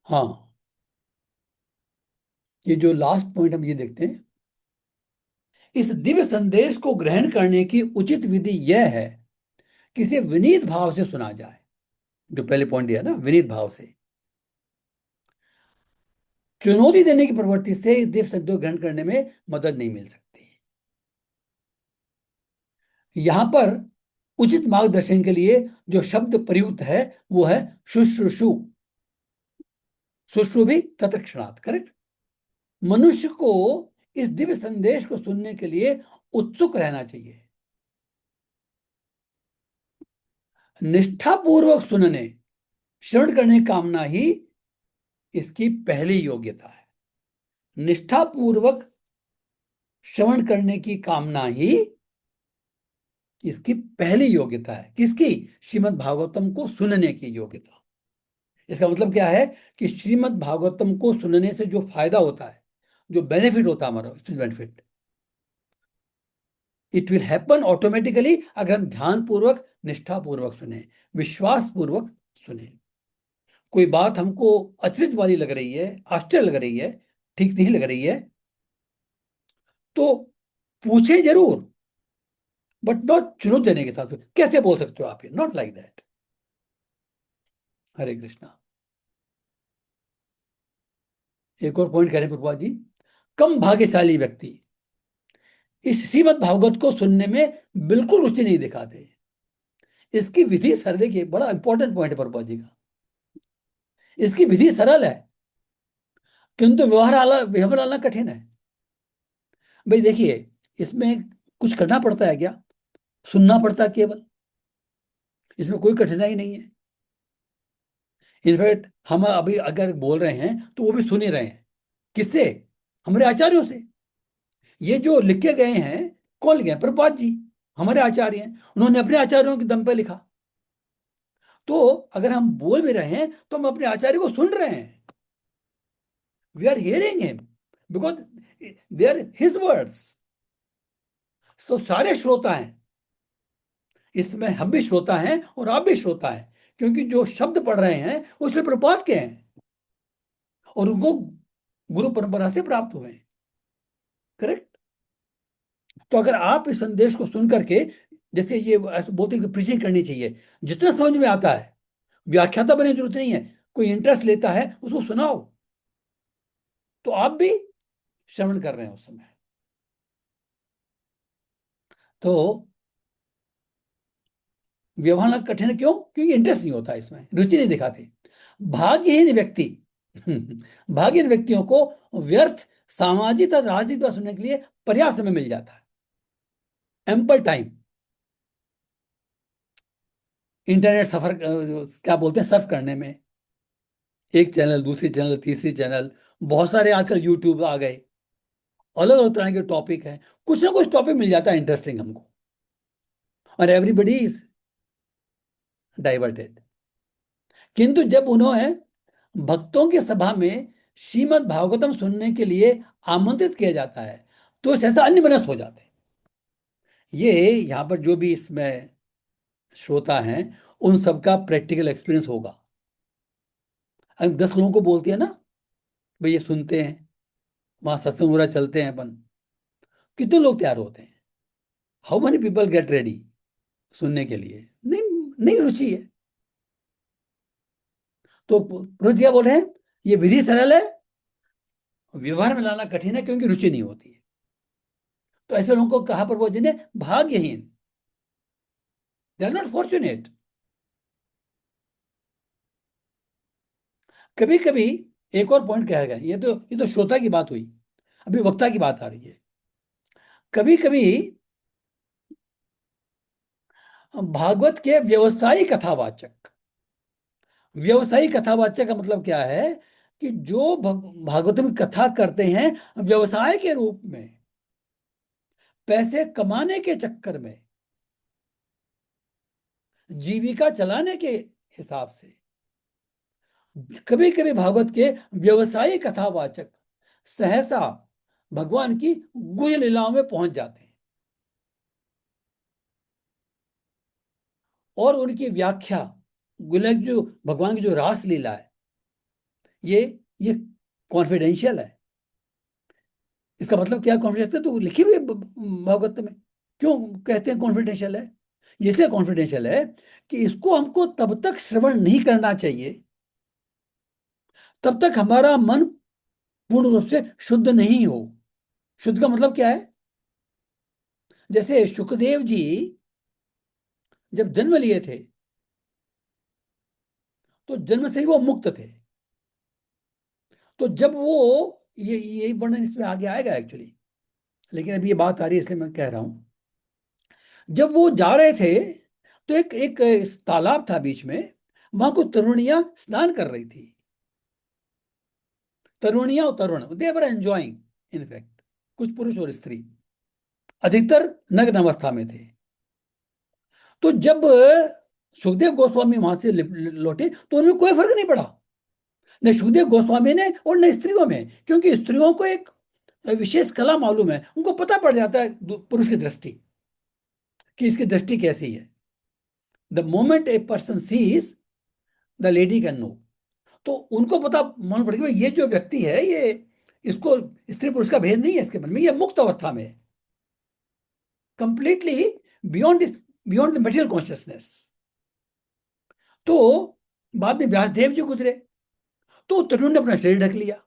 हाँ, ये जो लास्ट पॉइंट हम ये देखते हैं, इस दिव्य संदेश को ग्रहण करने की उचित विधि यह है कि इसे विनीत भाव से सुना जाए। जो पहले पॉइंट दिया ना, विनीत भाव से। चुनौती देने की प्रवृत्ति से इस दिव्य संदेश को ग्रहण करने में मदद नहीं मिल सकती। यहां पर उचित मार्गदर्शन के लिए जो शब्द प्रयुक्त है वो है शुश्रूषु, शुश्रु भी तत्क्षणात्, करेक्ट। मनुष्य को इस दिव्य संदेश को सुनने के लिए उत्सुक रहना चाहिए। निष्ठापूर्वक सुनने, श्रवण करने की कामना ही इसकी पहली योग्यता है। निष्ठापूर्वक श्रवण करने की कामना ही इसकी पहली योग्यता है। किसकी? श्रीमद् भागवतम को सुनने की योग्यता। इसका मतलब क्या है कि श्रीमद् भागवतम को सुनने से जो फायदा होता है, जो बेनिफिट होता है हमारा, benefit, it will happen automatically अगर हम ध्यान पूर्वक, निष्ठा पूर्वक सुने, विश्वास पूर्वक सुने। कोई बात हमको अचरज वाली लग रही है, आश्चर्य लग रही है, ठीक नहीं लग रही है, तो पूछे जरूर, बट नॉट चुनौती देने के साथ। कैसे बोल सकते हो आप ये? Not like that. Hare Krishna. एक और पॉइंट कह रहे हैं प्रभुपाद जी, कम भाग्यशाली व्यक्ति इस श्रीमद् भागवत को सुनने में बिल्कुल रुचि नहीं दिखाते। इसकी विधि सरल, देखिए बड़ा इंपॉर्टेंट पॉइंट है प्रभुपाद जी का। इसकी विधि सरल है किंतु व्यवहार डालना कठिन है। भाई देखिए, इसमें कुछ करना पड़ता है क्या? सुनना पड़ता है केवल, इसमें कोई कठिनाई नहीं है। इनफैक्ट हम अभी अगर बोल रहे हैं तो वो भी सुन ही रहे हैं। किससे? हमारे आचार्यों से। ये जो लिखे गए हैं, कौन लिखे हैं? प्रभुपाद जी, हमारे आचार्य हैं, उन्होंने अपने आचार्यों के दम पे लिखा। तो अगर हम बोल भी रहे हैं तो हम अपने आचार्य को सुन रहे हैं। We are hearing him because they are his words. तो सारे श्रोता हैं इसमें, हम भी श्रोता हैं और आप भी श्रोता हैं, क्योंकि जो शब्द पढ़ रहे हैं वो श्री प्रभुपाद के हैं। और उनको गुरु परंपरा से प्राप्त हुए हैं। करेक्ट। तो अगर आप इस संदेश को सुन करके, जैसे ये ऐसे बोलते हैं कि प्रीचिंग करनी चाहिए, जितना समझ में आता है, व्याख्याता बनने की जरूरत नहीं है, कोई इंटरेस्ट लेता है उसको सुनाओ, तो आप भी श्रवण कर रहे हैं उस समय। तो व्यवहार कठिन क्यों? क्योंकि इंटरेस्ट नहीं होता, इसमें रुचि नहीं दिखाते। भाग्यहीन व्यक्ति भाग्यहीन व्यक्तियों को व्यर्थ सामाजिक और राजनीतिक बात सुनने के लिए पर्याप्त समय मिल जाता है, एम्पल टाइम। इंटरनेट सफर क्या बोलते हैं, सर्फ करने में, एक चैनल, दूसरी चैनल, तीसरी चैनल, बहुत सारे आजकल यूट्यूब आ गए, अलग अलग तरह के टॉपिक हैं, कुछ ना कुछ टॉपिक मिल जाता है इंटरेस्टिंग हमको, और एवरीबडी इज डाइवर्टेड। किंतु जब उन्होंने भक्तों की सभा में श्रीमद् भागवतम सुनने के लिए आमंत्रित किया जाता है, तो सहसा अन्य मनस्क हो जाते हैं। ये यहाँ पर जो भी इसमें श्रोता हैं, उन सबका प्रैक्टिकल एक्सपीरियंस होगा। अगर 10 लोगों को बोलती है ना, भाई ये सुनते हैं, वहां सत्संग पूरा चलते हैं अपन, कितने लोग तैयार होते हैं? How many people get ready सुनने के लिए? नहीं, नहीं रुचि है। तो पुरोहित क्या बोल रहे हैं, ये विधि सरल है, व्यवहार में लाना कठिन है, क्योंकि रुचि नहीं होती है। तो ऐसे लोगों को कहा प्रभु जी ने भाग्यहीन, दे आर नॉट फॉर्चुनेट। कभी कभी एक और पॉइंट कहा गया, ये तो श्रोता की बात हुई, अभी वक्ता की बात आ रही है। कभी कभी भागवत के व्यवसायी कथावाचक, व्यवसायी कथावाचक का मतलब क्या है, कि जो भागवत में कथा करते हैं व्यवसाय के रूप में, पैसे कमाने के चक्कर में, जीविका चलाने के हिसाब से, कभी कभी भागवत के व्यवसायी कथावाचक सहसा भगवान की गुज लीलाओं में पहुंच जाते हैं, और उनकी व्याख्या, जो भगवान की जो रास लीला है, ये कॉन्फिडेंशियल है। इसका मतलब क्या कॉन्फिडेंशियल? तो लिखी हुई है भागवत में। क्यों कहते हैं कॉन्फिडेंशियल है? ये इसलिए कॉन्फिडेंशियल है कि इसको हमको तब तक श्रवण नहीं करना चाहिए तब तक हमारा मन पूर्ण रूप से शुद्ध नहीं हो। शुद्ध का मतलब क्या है? जैसे सुखदेव जी जब जन्म लिए थे, तो जन्म से ही वो मुक्त थे। तो जब वो, ये यही वर्णन इसमें आगे आएगा एक्चुअली, लेकिन अभी ये बात आ रही है इसलिए मैं कह रहा हूं। जब वो जा रहे थे, तो एक एक तालाब था बीच में, वहां कुछ तरुणियां स्नान कर रही थी। तरुणियां और तरुण, दे वर एंजॉइंग, इनफैक्ट कुछ पुरुष और स्त्री, अधिकतर नग्न अवस्था में थे। तो जब सुखदेव गोस्वामी वहां से लौटे, तो उनमें कोई फर्क नहीं पड़ा, न सुखदेव गोस्वामी ने और न स्त्रियों में, क्योंकि स्त्रियों को एक विशेष कला मालूम है, उनको पता पड़ जाता है पुरुष की दृष्टि, कि इसकी दृष्टि कैसी है। The moment a person sees, the lady can know. तो उनको पता मालूम पड़ गया, ये जो व्यक्ति है, ये, इसको स्त्री पुरुष का भेद नहीं है इसके मन में, ये मुक्त अवस्था में है, completely beyond beyond the material consciousness. तो बाद में व्यासदेव जी गुजरे, तो तरुण ने अपना शरीर ढक लिया।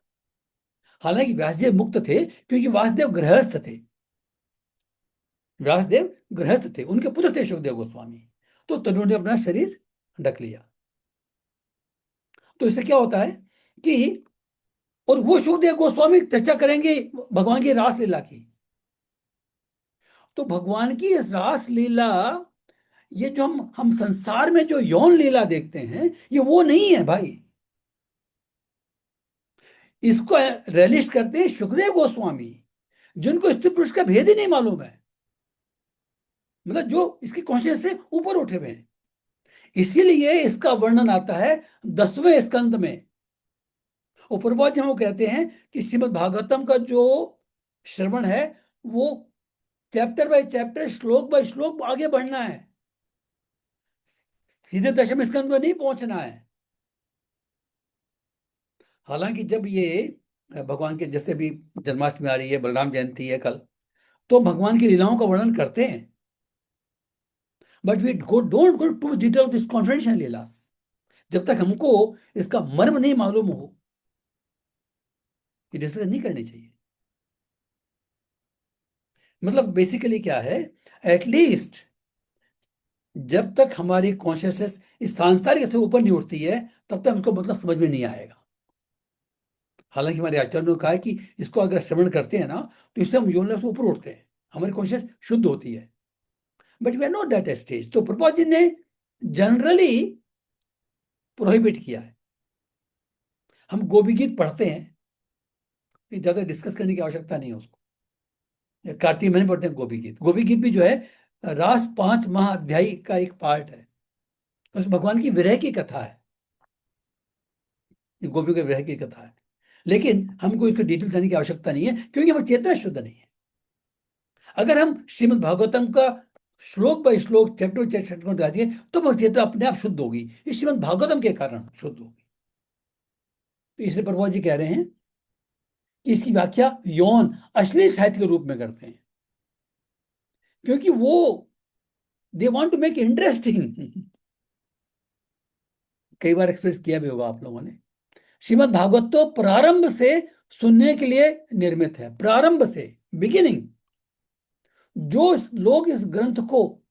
हालांकि व्यासदेव मुक्त थे, क्योंकि वासुदेव गृहस्थ थे, व्यासदेव गृहस्थ थे, उनके पुत्र थे सुखदेव गोस्वामी। तो तरुण ने अपना शरीर ढक लिया। तो इससे क्या होता है कि, और वो सुखदेव गोस्वामी चर्चा करेंगे भगवान की रास लीला की। तो भगवान की इस रास लीला, ये जो हम संसार में जो यौन लीला देखते हैं, ये वो नहीं है भाई। इसको रेलिश करते हैं सुखदेव गोस्वामी, जिनको स्त्री पुरुष का भेद ही नहीं मालूम है, मतलब जो इसकी कॉन्शियस से ऊपर उठे हुए हैं। इसीलिए इसका वर्णन आता है 10वें स्कंद में। और प्रभुपाद जी वो कहते हैं कि श्रीमद् भागवतम का जो श्रवण है, वो चैप्टर बाय चैप्टर, श्लोक बाय श्लोक आगे बढ़ना है, सीधे 10वें स्कंद में नहीं पहुंचना है। हालांकि जब ये भगवान के, जैसे भी जन्माष्टमी आ रही है, बलराम जयंती है कल, तो भगवान की लीलाओं का वर्णन करते हैं, but we don't go to detail this confidential leelas, जब तक हमको इसका मर्म नहीं मालूम हो, ये डिस्कस नहीं करनी चाहिए। मतलब बेसिकली क्या है, एटलीस्ट जब तक हमारी कॉन्शियसनेस इस सांसारिक से ऊपर नहीं उठती है, तब तक हमको मतलब समझ में नहीं आएगा। हालांकि हमारे आचार्यों ने कहा है कि इसको अगर श्रवण करते हैं ना, तो इससे हम योनियों से ऊपर उठते हैं, हमारी कॉन्शियस शुद्ध होती है, but we are not that stage. तो प्रभुपाद जी ने जनरली प्रोहिबिट किया है। हम गोपी गीत पढ़ते हैं, कि ज्यादा डिस्कस करने की आवश्यकता नहीं है उसको। कार्तिक महीने पढ़ते हैं गोपी गीत। गोपी गीत भी जो है रास 5 महाअध्यायी का एक पार्ट है, उसमें भगवान की विरह की कथा है, ये गोपियों के विरह की कथा है। लेकिन हमको इसको डिटेल जानने की आवश्यकता नहीं है, क्योंकि हमारी चेतना शुद्ध नहीं है। अगर हम श्रीमद् भागवतम का श्लोक बाय श्लोक, चैप्टर बाय चैप्टर को गा दिए, तो हमारी चेतना अपने आप शुद्ध होगी, इस श्रीमद् भागवतम के कारण शुद्ध होगी। तो इसलिए प्रभुपाद जी कह रहे हैं कि इसकी व्याख्या यौन अश्लील साहित्य के रूप में करते हैं, क्योंकि वो they want to make interesting. कई बार एक्सप्रेस किया भी होगा आप लोगों ने। श्रीमद् भागवत तो प्रारंभ से सुनने के लिए निर्मित है, प्रारंभ से, बिगिनिंग। जो लोग इस ग्रंथ को,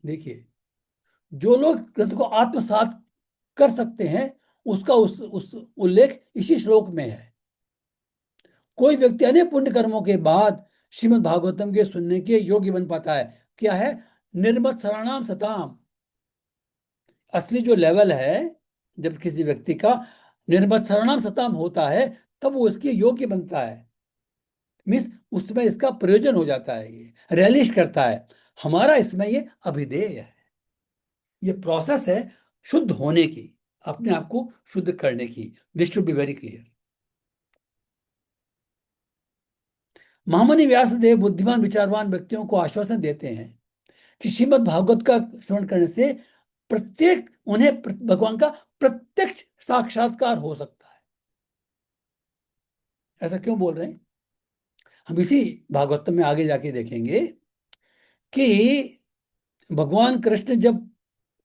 देखिए, जो लोग ग्रंथ को आत्मसात कर सकते हैं, उसका उस उल्लेख इसी श्लोक में है। कोई व्यक्ति अन्य पुण्य कर्मों के बाद श्रीमद् भागवतम के सुनने के योग्य बन पाता है। क्या है? निर्मत शरणाम सताम। असली जो लेवल है, जब किसी व्यक्ति का निर्मत शरणाम सताम होता है, तब वो उसके योग्य बनता है। मीन्स उसमें इसका प्रयोजन हो जाता है, ये रियलिश करता है। हमारा इसमें ये अभिधेय है, ये प्रोसेस है शुद्ध होने की, अपने आप को शुद्ध करने की। This should be very clear. महामुनि व्यासदेव बुद्धिमान विचारवान व्यक्तियों को आश्वासन देते हैं कि श्रीमद् भागवत का श्रवण करने से प्रत्येक उन्हें भगवान का प्रत्यक्ष साक्षात्कार हो सकता है। ऐसा क्यों बोल रहे हैं? हम इसी भागवत में आगे जाके देखेंगे कि भगवान कृष्ण जब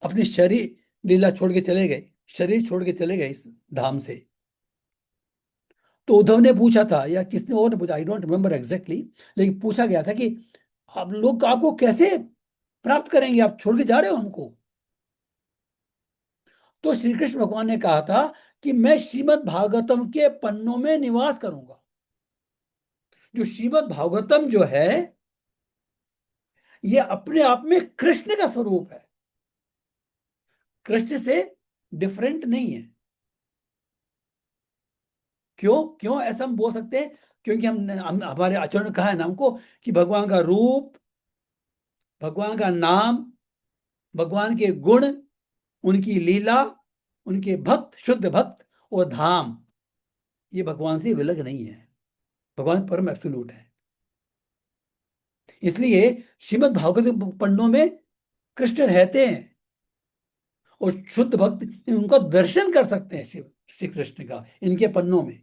अपनी शरीर लीला छोड़ के चले गए, शरीर छोड़ के चले गए इस धाम से, तो उद्धव ने पूछा था, या किसने और ने पूछा, आई डोंट रिमेम्बर एग्जैक्टली, लेकिन पूछा गया था कि आप लोग आपको कैसे प्राप्त करेंगे, आप छोड़ के जा रहे हो हमको। तो श्री कृष्ण भगवान ने कहा था कि मैं श्रीमद् भागवतम के पन्नों में निवास करूंगा। जो श्रीमद् भागवतम जो है, ये अपने आप में कृष्ण का स्वरूप है, कृष्ण से डिफरेंट नहीं है। क्यों क्यों ऐसा हम बोल सकते हैं? क्योंकि हमारे आचार्य ने कहा है ना हमको कि भगवान का रूप, भगवान का नाम, भगवान के गुण, उनकी लीला, उनके भक्त, शुद्ध भक्त, और धाम, ये भगवान से विलग नहीं है। भगवान परम एब्सोल्यूट है। इसलिए श्रीमद् भागवत पन्नों में कृष्ण रहते हैं, और शुद्ध भक्त उनका दर्शन कर सकते हैं, शिव श्री कृष्ण का इनके पन्नों में।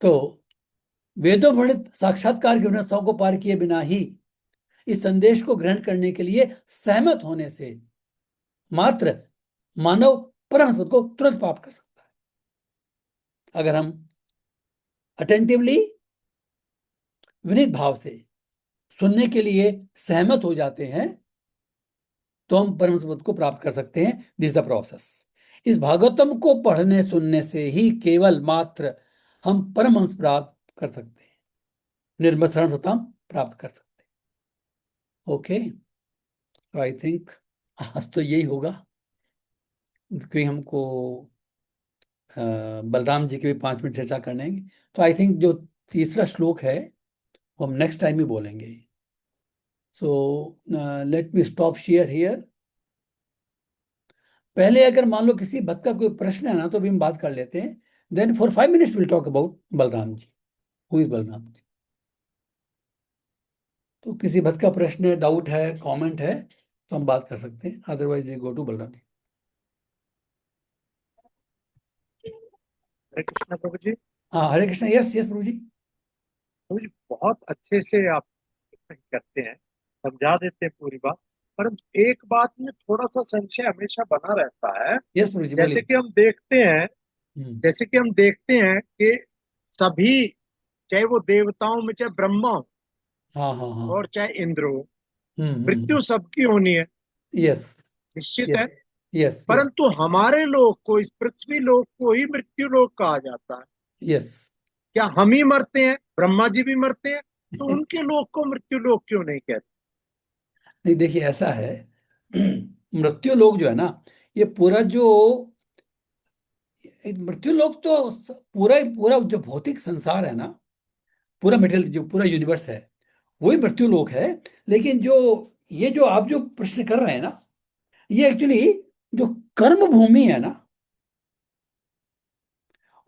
तो वेदों वर्णित साक्षात्कार के विनोत्सव को पार किए बिना ही इस संदेश को ग्रहण करने के लिए सहमत होने से मात्र मानव परम सत्य को तुरंत प्राप्त कर सकता है। अगर हम अटेंटिवली, विनीत भाव से सुनने के लिए सहमत हो जाते हैं, तो हम परम सत्य को प्राप्त कर सकते हैं। This the process. इस भागवतम को पढ़ने सुनने से ही केवल मात्र हम परमहंस प्राप्त कर सकते हैं, निर्मल सत्ता प्राप्त कर सकते हैं। ओके, आई थिंक आज तो यही होगा, क्योंकि हमको बलराम जी के भी 5 मिनट चर्चा करने हैं। तो आई थिंक जो तीसरा श्लोक है वो हम नेक्स्ट टाइम ही बोलेंगे। सो let me stop share here. पहले अगर मान लो किसी भक्त का कोई प्रश्न है ना, तो भी हम बात कर लेते हैं। Then for 5 minutes will talk about Balram ji. Who is Balram ji? तो किसी भक्त का प्रश्न है, डाउट है, कमेंट है, तो हम बात कर सकते हैं। Otherwise we go to Balram ji. Hare Krishna प्रभु जी। हाँ, हरे कृष्णा। यस यस प्रभु जी। प्रभु जी बहुत अच्छे से आप करते हैं, समझा देते हैं पूरी बात। परंतु एक बात में थोड़ा सा संशय हमेशा बना रहता है। यस प्रभु जी, जैसे बोलिए। कि हम देखते हैं हम्म। जैसे कि हम देखते हैं कि सभी, चाहे वो देवताओं में, चाहे ब्रह्मा हो हाँ हाँ हाँ। और चाहे इंद्र हो, हम्म। मृत्यु सबकी होनी है, यस निश्चित यस है। यस यस परंतु हमारे लोक को, इस पृथ्वी लोक को ही मृत्यु लोक कहा जाता है। यस। क्या हम ही मरते हैं? ब्रह्मा जी भी मरते हैं, तो उनके लोक को मृत्यु लोक क्यों नहीं कहते? नहीं, देखिए ऐसा है। मृत्यु लोक जो है ना, ये पूरा जो एक मृत्यु लोक तो पूरा ही पूरा जो भौतिक संसार है ना, पूरा मेटेरियल जो पूरा यूनिवर्स है, वही मृत्यु लोक है। लेकिन जो ये जो आप जो प्रश्न कर रहे हैं ना, ये एक्चुअली जो कर्म भूमि है ना,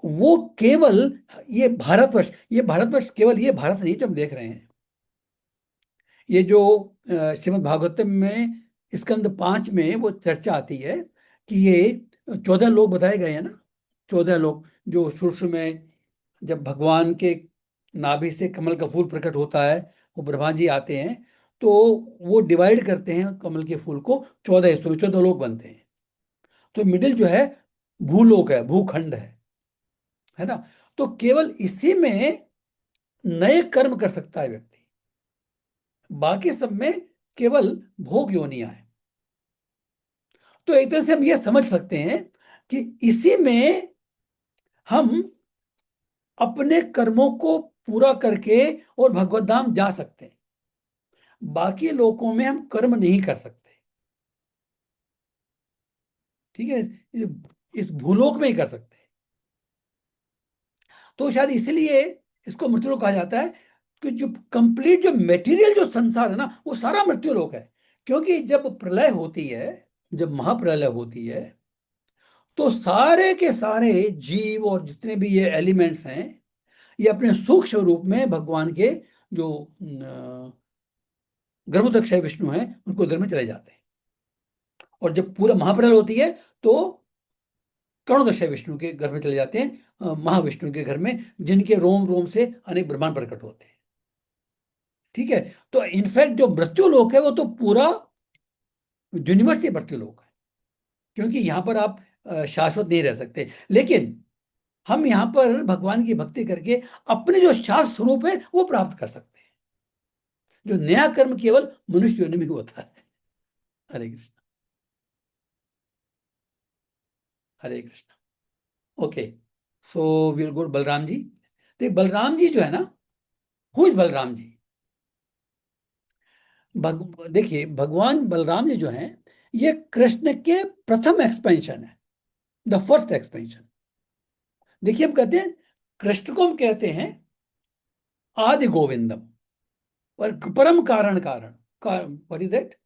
वो केवल ये भारतवर्ष केवल ये भारत नहीं जो हम देख रहे हैं। ये जो श्रीमद् भागवतम में स्कंद 5 में वो चर्चा आती है कि ये 14 लोग बताए गए हैं ना। 14 लोग जो शुरू में जब भगवान के नाभि से कमल का फूल प्रकट होता है, वो ब्रह्मा जी आते हैं, तो वो डिवाइड करते हैं कमल के फूल को 14 हिस्सों में, 14 लोग बनते हैं। तो मिडिल जो है भूलोक है, भूखंड है ना। तो केवल इसी में नए कर्म कर सकता है व्यक्ति, बाकी सब में केवल भोग योनियां है। तो एक तरह से हम ये समझ सकते हैं कि इसी में हम अपने कर्मों को पूरा करके और भगवत धाम जा सकते हैं। बाकी लोकों में हम कर्म नहीं कर सकते। ठीक है, इस भूलोक में ही कर सकते हैं। तो शायद इसलिए इसको मृत्युलोक कहा जाता है कि जो कंप्लीट जो मेटीरियल जो संसार है ना, वो सारा मृत्युलोक है। क्योंकि जब प्रलय होती है, जब महाप्रलय होती है, तो सारे के सारे जीव और जितने भी ये एलिमेंट्स हैं, ये अपने सूक्ष्म रूप में भगवान के जो गर्भोदक्षय विष्णु हैं उनको उधर में चले जाते हैं। और जब पूरा महाप्रलय होती है, तो करुणोदक्षय विष्णु के घर में चले जाते हैं, महाविष्णु के घर में, जिनके रोम रोम से अनेक ब्रह्मांड प्रकट होते हैं। ठीक है। तो इनफैक्ट जो मृत्यु लोक है वो तो पूरा यूनिवर्स ही मृत्यु लोक है। क्योंकि यहाँ पर आप शाश्वत नहीं रह सकते। लेकिन हम यहाँ पर भगवान की भक्ति करके अपने जो शाश्वत स्वरूप है वो प्राप्त कर सकते हैं। जो नया कर्म केवल मनुष्य योनि में होता है। Hare Krishna. Hare Krishna. Okay, so will go Balram ji. Balram ji जो है ना, हु इज बलराम जी? देखिए, भगवान बलराम जी जो हैं, ये कृष्ण के प्रथम एक्सपेंशन है, द फर्स्ट एक्सपेंशन। देखिए, हम कहते हैं कृष्ण को हम कहते हैं आदि गोविंदम, और परम कारण कारण। What is that?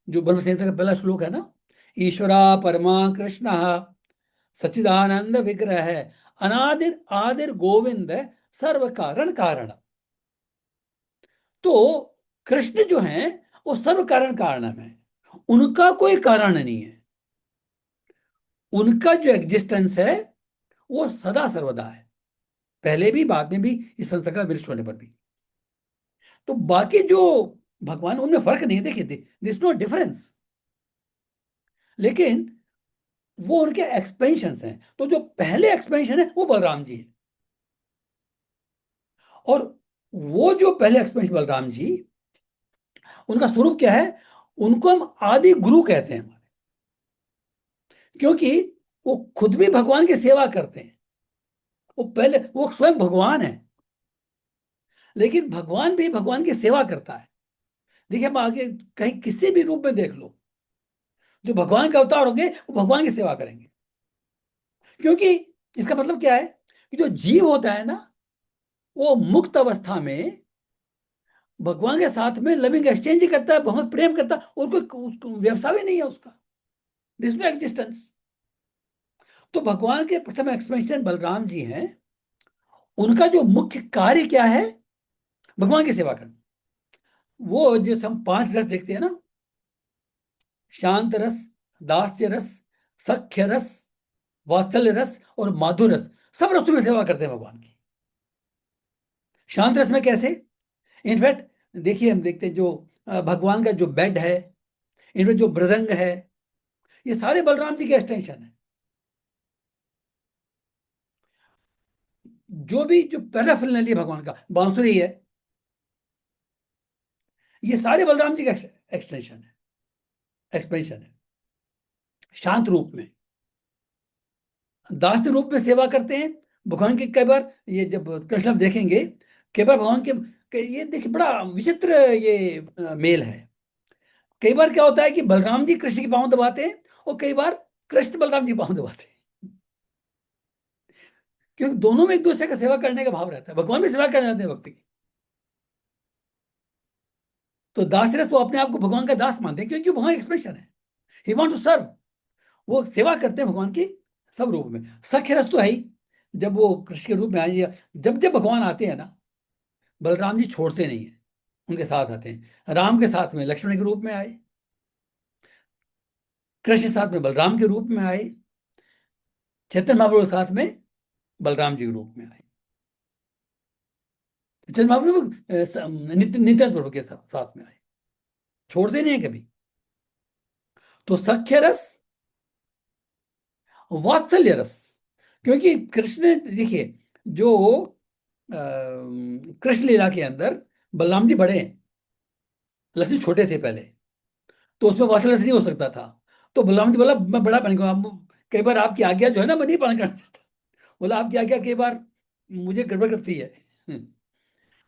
जो ब्रह्म संहिता का पहला श्लोक है ना, ईश्वरा परमा कृष्ण सच्चिदानंद विग्रह है, अनादिर आदिर गोविंद सर्व कारण कारण। तो कृष्ण जो हैं वो सर्व कारण कारणम है। उनका कोई कारण नहीं है। उनका जो एग्जिस्टेंस है वो सदा सर्वदा है, पहले भी बाद में भी, इस संसार का विनष्ट होने पर भी। तो बाकी जो भगवान, उनमें फर्क नहीं है, देखिए दिस नो डिफरेंस। लेकिन वो उनके एक्सपेंशन हैं। तो जो पहले एक्सपेंशन है वो बलराम जी है। और वो जो पहले एक्सपेंशन बलराम जी, उनका स्वरूप क्या है? उनको हम आदि गुरु कहते हैं। क्योंकि वो खुद भी भगवान की सेवा करते हैं। वो स्वयं भगवान है, लेकिन भगवान भी भगवान की सेवा करता है। देखिए, हम आगे कहीं किसी भी रूप में देख लो, जो भगवान के अवतार होंगे वो भगवान की सेवा करेंगे। क्योंकि इसका मतलब क्या है कि जो जीव होता है ना, वो मुक्त अवस्था में भगवान के साथ में लविंग एक्सचेंज ही करता है, बहुत प्रेम करता है, और कोई व्यवसाय भी नहीं है उसका, दिस नो एग्जिस्टेंस। तो भगवान के प्रथम एक्सपेंशन बलराम जी हैं। उनका जो मुख्य कार्य क्या है? भगवान की सेवा करना। वो जो हम 5 रस देखते हैं ना, शांत रस, दास्य रस, सख्य रस, वात्सल्य रस और माधुर रस, सब रसों में सेवा करते हैं भगवान की। शांत रस में कैसे? इनफैक्ट देखिए, हम देखते हैं जो भगवान का जो बेड है, इनमें जो मृदंग है, ये सारे बलराम जी के एक्सटेंशन है। जो भी जो पैराफिरनली है भगवान का, बांसुरी है, ये सारे बलराम जी का एक्सटेंशन है, एक्सपेंशन है। शांत रूप में, दास रूप में सेवा करते हैं भगवान की। कई बार ये जब कृष्ण आप देखेंगे, कई बार भगवान ये देखिए बड़ा विचित्र ये मेल है। कई बार क्या होता है कि बलराम जी कृष्ण की पांव दबाते हैं, और कई बार कृष्ण बलराम जी की पांव दबाते हैं, क्योंकि दोनों में एक दूसरे का सेवा करने का भाव रहता है। भगवान भी सेवा करने जाते हैं भक्ति की। तो दास रस वो अपने आप को भगवान का दास मानते हैं, क्योंकि वहां एक्सप्रेशन है, ही वांट टू सर्व। वो सेवा करते हैं भगवान की सब रूप में। सख्य रस तो है ही, जब वो कृष्ण के रूप में आए, जब जब भगवान आते हैं ना, बलराम जी छोड़ते नहीं है, उनके साथ आते हैं। राम के साथ में लक्ष्मण के रूप में आए, कृष्ण के साथ में बलराम के रूप में आए, चैतन्य महाप्रभु के साथ में बलराम जी के रूप में आए, चैतन्य महाप्रभु नित्यानंद प्रभु के साथ में आए, छोड़ते नहीं है कभी। तो सख्य रस, वात्सल्य रस, क्योंकि कृष्ण देखिए, जो कृष्ण लीला के अंदर बलराम जी बड़े हैं, लक्ष्मण छोटे थे पहले, तो उसमें वात्सल्य रस नहीं हो सकता था। तो बलराम जी बोला मैं बड़ा बन गया, कई बार आपकी आज्ञा जो है ना मैं नहीं पालन करना चाहता। बोला आपकी आज्ञा कई बार मुझे गड़बड़ करती है।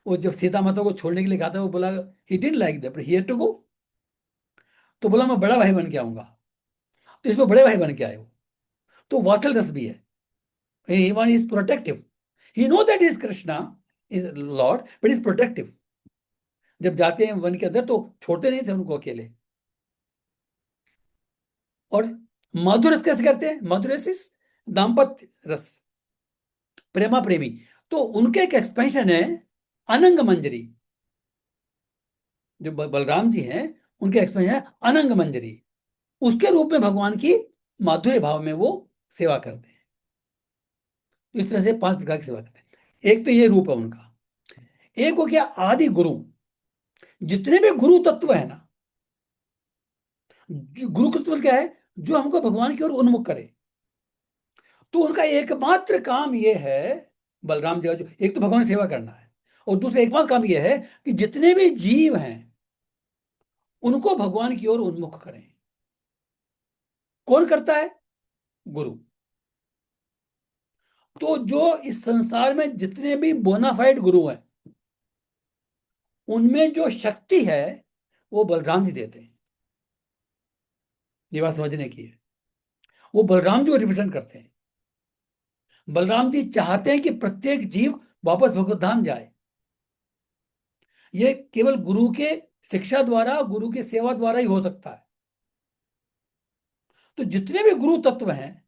वो जब सीता माता को छोड़ने के लिए कहा था, वो बोला he didn't like that, here to go. तो बोला मैं बड़ा भाई बन के आऊंगा, तो इसमें बड़े भाई बन के आए वो। तो वात्सल्य रस भी है, he one is protective, he know that is Krishna is Lord, but is protective। जब जाते हैं वन के अंदर तो छोड़ते नहीं थे उनको अकेले। और मधुर रस कैसे करते हैं? मधुर रस इस दाम्पत्य रस, प्रेमा प्रेमी। तो उनके एक एक्सपेंशन है अनंग मंजरी, जो बलराम जी हैं उनके एक्सपेंशन है अनंग मंजरी। उसके रूप में भगवान की माधुर्य भाव में वो सेवा करते हैं। इस तरह से 5 प्रकार की सेवा करते हैं। एक तो ये रूप है उनका। एक हो गया आदि गुरु। जितने भी गुरु तत्व है ना, गुरु तत्व क्या है? जो हमको भगवान की ओर उन्मुख करे। तो उनका एकमात्र काम यह है, बलराम जी का जो एक तो भगवान की सेवा करना है, और दूसरा एकमात्र काम यह है कि जितने भी जीव हैं उनको भगवान की ओर उन्मुख करें। कौन करता है? गुरु। तो जो इस संसार में जितने भी बोनाफाइड गुरु हैं, उनमें जो शक्ति है वो बलराम जी देते हैं। ये बात समझने की है। वो बलराम जी को रिप्रेजेंट करते हैं। बलराम जी चाहते हैं कि प्रत्येक जीव वापस भगवत धाम जाए। ये केवल गुरु के शिक्षा द्वारा, गुरु की सेवा द्वारा ही हो सकता है। तो जितने भी गुरु तत्व हैं,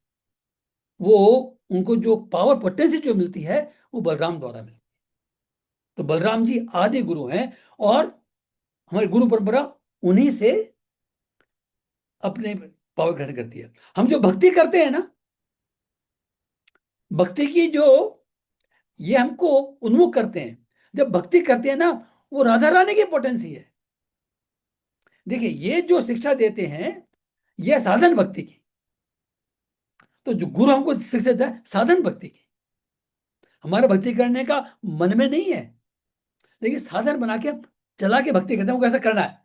वो उनको जो पावर पोटेंसी जो मिलती है वो बलराम द्वारा मिलती है। तो बलराम जी आदि गुरु हैं, और हमारी गुरु परंपरा उन्हीं से अपने पावर ग्रहण करती है। हम जो भक्ति करते हैं ना, भक्ति की जो ये हमको उन्मुख करते हैं, जब भक्ति करते हैं ना, वो राधा रानी की पोटेंसी है। देखिए, ये जो शिक्षा देते हैं ये साधन भक्ति की। तो जो गुरु हमको शिक्षा देता है साधन भक्ति की, हमारा भक्ति करने का मन में नहीं है, लेकिन साधन बना के चला के भक्ति करते हैं। वो कैसे करना है?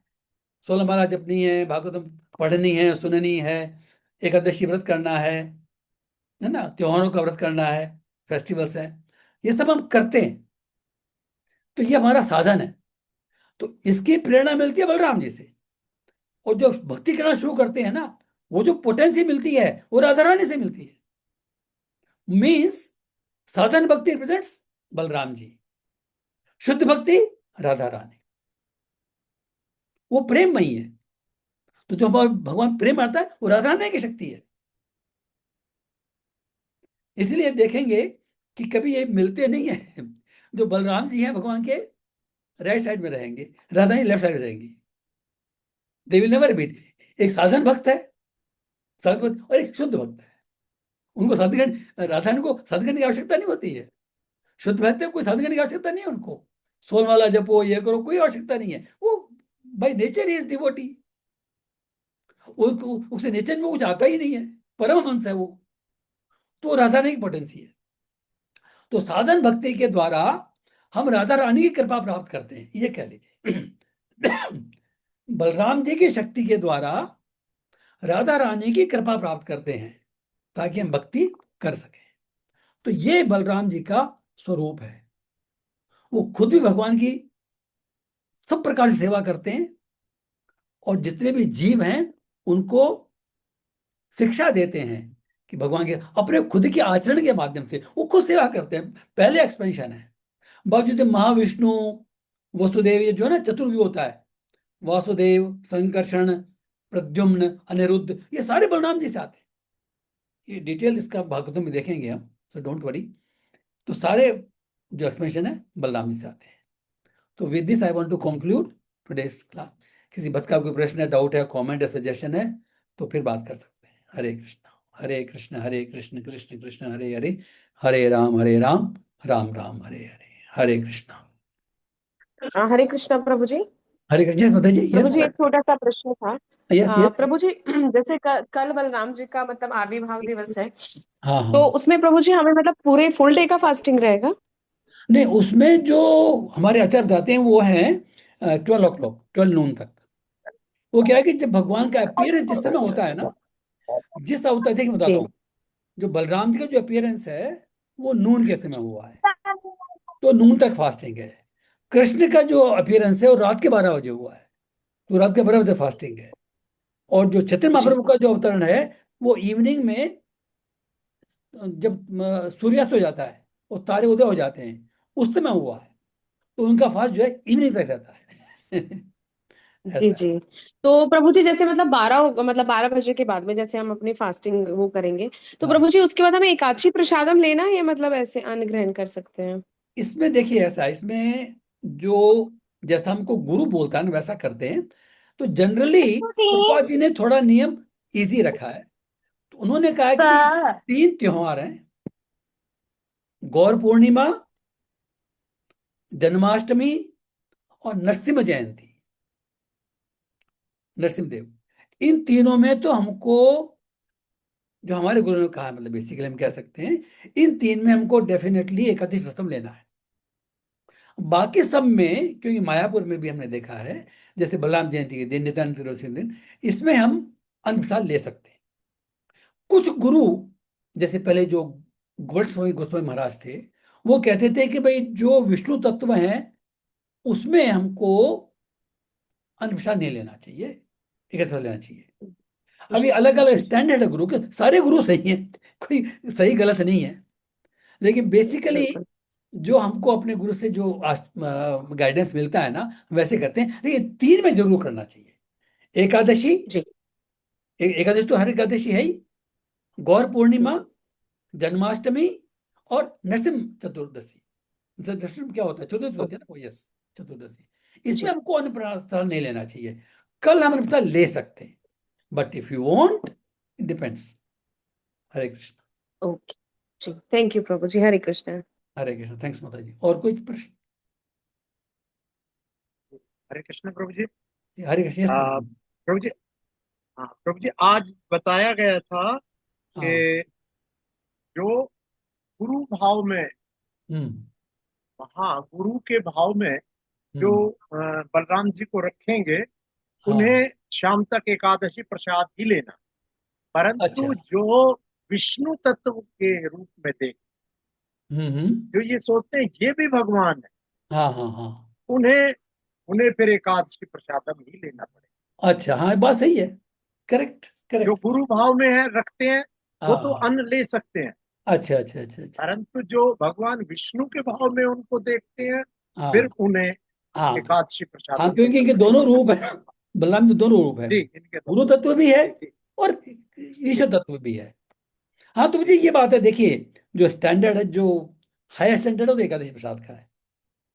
16 माला जपनी है, भागवतम पढ़नी है, सुननी है, एकादशी व्रत करना है ना, त्योहारों का व्रत करना है, फेस्टिवल्स हैं, ये सब हम करते हैं। तो ये हमारा साधन है। तो इसकी प्रेरणा मिलती है बलराम जी से। और जो भक्ति करना शुरू करते हैं ना, वो जो पोटेंसी मिलती है वो राधा रानी से मिलती है। मीन्स साधन भक्ति रिप्रेजेंट्स बलराम जी, शुद्ध भक्ति राधा रानी। वो प्रेममयी है। तो जो भगवान प्रेम आता है वो राधा रानी की शक्ति है। इसलिए देखेंगे कि कभी ये मिलते नहीं है। जो बलराम जी हैं भगवान के राइट साइड में रहेंगे, राधा रानी लेफ्ट साइड में रहेंगी। They will never beat. एक साधन भक्त है, साधन भक्त, और एक शुद्ध भक्त है। उनको साधन करने, राधा रानी को साधन करने की आवश्यकता नहीं होती है। शुद्ध भक्त कोई साधन करने की आवश्यकता नहीं है उनको, सोल वाला जपो ये करो, कोई आवश्यकता नहीं है। वो बाय नेचर इज डिवोटी, उसे नेचर में कुछ आता ही नहीं है, परमहंस है वो। तो राधा रानी की पोटेंसी है। तो साधन भक्ति के द्वारा हम राधा रानी की कृपा प्राप्त करते हैं, ये कह लीजिए। बलराम जी की शक्ति के द्वारा राधा रानी की कृपा प्राप्त करते हैं ताकि हम भक्ति कर सकें। तो ये बलराम जी का स्वरूप है। वो खुद भी भगवान की सब प्रकार से सेवा करते हैं और जितने भी जीव हैं उनको शिक्षा देते हैं कि भगवान के अपने खुद के आचरण के माध्यम से वो खुद सेवा करते हैं। पहले एक्सपेंशन है। बावजूद महाविष्णु, वसुदेव, ये जो है ना चतुर्व्यूह होता है, वासुदेव, संकर्षण, प्रद्युम्न, अनिरुद्ध, ये सारे बलराम जी से आते हैं। ये डिटेल इसका भागवतम में देखेंगे हम, तो डोंट वरी। तो सारे जो एक्सप्लेनेशन है बलराम जी से आते हैं। तो with this I want to conclude today's class. किसी बात का कोई प्रश्न है, डाउट है, कमेंट है, सजेशन है तो फिर बात कर सकते हैं। हरे कृष्ण हरे कृष्ण, हरे कृष्ण कृष्ण कृष्ण हरे हरे, हरे राम राम राम हरे हरे। हरे कृष्ण। हरे कृष्णा प्रभु जी। हरे कृष्ण। यस बताइए। प्रभु यस जी एक छोटा सा प्रश्न था। Yes yes. प्रभु जी जैसे कल बलराम जी का मतलब आविर्भाव दिवस है, हाँ तो हाँ। उसमें प्रभु जी हमें मतलब पूरे फुल डे का फास्टिंग रहेगा? नहीं, उसमें जो हमारे आचार्य बताते हैं वो है 12 o'clock, 12 noon तक। वो क्या है कि जब भगवान का अपीयरेंस जिस समय होता है ना, जिस अवतार, देखिए बताता जी हूँ, जो बलराम जी का जो अपीयरेंस है वो नून के समय हुआ है, तो नून तक फास्टिंग है। कृष्ण का जो अपीयरेंस है वो रात के 12 बजे हुआ है, तो रात के 12 बजे फास्टिंग है। और जो चैतन्य जी महाप्रभु का जो अवतरण है वो इवनिंग में, जब सूर्यास्त हो जाता है और तारे उदय हो जाते हैं उस समय हुआ है, तो उनका फास्ट जो है इवनिंग तक रहता है। जी ऐसा है। जी। तो प्रभु जी जैसे मतलब 12 मतलब 12 बजे के बाद में जैसे हम अपनी फास्टिंग वो करेंगे, तो हाँ, प्रभु जी उसके बाद हमें एकादशी प्रसादम लेना है या मतलब ऐसे अन्न ग्रहण कर सकते हैं? इसमें देखिए ऐसा है, इसमें जो जैसा हमको गुरु बोलता है ना वैसा करते हैं। तो जनरली प्रभुपाद जी ने थोड़ा नियम इजी रखा है। तो उन्होंने कहा है कि भाई 3 त्योहार हैं, गौर पूर्णिमा, जन्माष्टमी और नरसिम्हा जयंती, नरसिम्ह देव। इन तीनों में तो हमको, जो हमारे गुरु ने कहा है, मतलब बेसिकली हम कह सकते हैं इन तीन में हमको डेफिनेटली एकादशी व्रतम लेना है। बाकी सब में, क्योंकि मायापुर में भी हमने देखा है, जैसे बलराम जयंती के दिन, नित्यानंद त्रयोदशी के दिन, इसमें हम अन्न प्रसाद ले सकते हैं। कुछ गुरु, जैसे पहले जो गोस्वामी गोस्वामी महाराज थे, वो कहते थे कि भाई जो विष्णु तत्व है उसमें हमको अन्न प्रसाद नहीं लेना चाहिए, एक ऐसा लेना चाहिए। अभी अलग अलग जी स्टैंडर्ड है गुरु के, सारे गुरु सही हैं, कोई सही गलत नहीं है, लेकिन बेसिकली बिल्कुल। जो हमको अपने गुरु से जो गाइडेंस मिलता है ना वैसे करते हैं। लेकिन 3 में जरूर करना चाहिए। एकादशी, जी एकादशी तो हर एकादशी है ही, गौर पूर्णिमा, जन्माष्टमी और नरसिम्ह चतुर्दशी। नरसिम्ह क्या होता है, चतुर्दशी होती है ना वो, यस चतुर्दशी। इसमें जी हमको अन्न प्रसाद नहीं लेना चाहिए। कल हम अन्न प्रसाद ले सकते हैं, but if you want, it depends. Hare Krishna. Okay जी। थैंक यू प्रभु जी। हरे कृष्ण। हरे कृष्ण। थैंक्स माता जी। और कोई प्रश्न? हरे कृष्ण प्रभु जी। हरे कृष्ण। यस आ, प्रभु जी, हाँ प्रभु जी, आज बताया गया था हाँ। कि जो गुरु भाव में, हम्म हाँ गुरु के भाव में जो हम्म। बलराम जी को रखेंगे, हाँ। उन्हें शाम तक एकादशी प्रसाद ही लेना। अच्छा। परंतु जो विष्णु तत्व के रूप में देख, हम्म। जो ये सोचते हैं ये भी भगवान है, हाँ हाँ हाँ। उन्हें उन्हें फिर एकादशी प्रसादम ही लेना पड़ेगा। अच्छा, हाँ बात सही है। करेक्ट जो करेक्ट। गुरु भाव में है रखते हैं वो हाँ तो हाँ। अन्न ले सकते हैं, अच्छा अच्छा अच्छा अच्छा अच्छा। परंतु जो भगवान विष्णु के भाव में उनको देखते हैं, फिर हाँ उन्हें हाँ। तो एकादशी हाँ, प्रसादम क्योंकि लेना इनके पड़ेगा। दोनों रूप है ना, बलराम जी दोनों रूप है, जी, इनके दो। गुरु तत्व भी है जी और जी ईश्वर तत्व भी है। हाँ, तो मुझे ये बात है, देखिए जो स्टैंडर्ड है, जो हायर स्टैंडर्ड है वो एकादशी प्रसाद का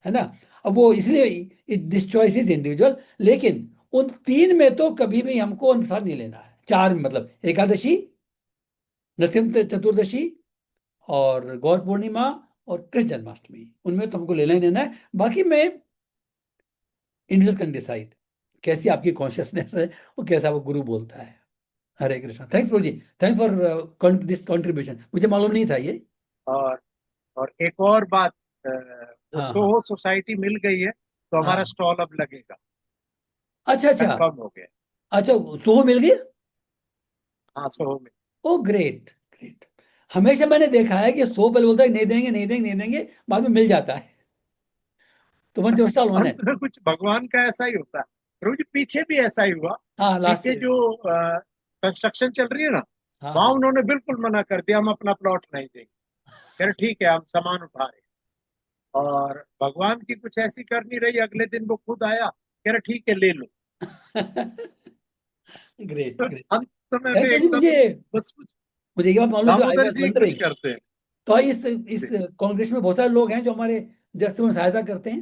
है ना। अब वो इसलिए दिस चॉइस इज इंडिविजुअल, लेकिन उन 3 में तो कभी भी हमको अनुसार नहीं लेना है। 4 में मतलब एकादशी, नरसिंह चतुर्दशी और गौर पूर्णिमा और कृष्ण जन्माष्टमी, उनमें तो हमको लेना ही लेना है। बाकी मैं इंडिविजुअल कैन डिसाइड कैसी आपकी कॉन्शियसनेस है और कैसा वो गुरु बोलता है। हरे कृष्णा। थैंक्स प्रभु जी, थैंक्स फॉर दिस कंट्रीब्यूशन, मुझे मालूम नहीं था ये। और और एक और बात, वो हाँ हाँ सोहो सोसाइटी मिल गई है तो हमारा हाँ। स्टॉल अब लगेगा, अच्छा अच्छा। कंफर्म हो गया। अच्छा, सोहो मिल गई। हाँ, सोहो में। ओ ग्रेट ग्रेट। हमेशा मैंने देखा है कि सो पहले बोलता है नहीं देंगे नहीं देंगे नहीं देंगे, बाद में मिल जाता है। तुम्हारे जो स्टॉल होना है। अंत में कुछ भगवान का ऐसा ही होता है प्रभु जी, पीछे भी ऐसा ही हुआ। हाँ लास्ट पीछे ईयर। जो कंस्ट्रक्शन चल रही है ना, हाँ वहां हाँ। उन्होंने बिल्कुल मना कर दिया, हम अपना प्लॉट नहीं देंगे। कह रहे ठीक है, हम सामान उठा रहे हैं। और भगवान की कुछ ऐसी कर नहीं रही, अगले दिन वो खुद आया, कह रहे ठीक है ले लो। ग्रेट तो ग्रेट। अंत में थैंक वे यू जी। एकदम मुझे बस कुछ मुझे ये बात मालूम थी, आई दामोदर वाज जी कुछ वंडरिंग। करते हैं। तो इस कांग्रेस में बहुत सारे लोग हैं जो हमारे जस्ट में सहायता करते हैं।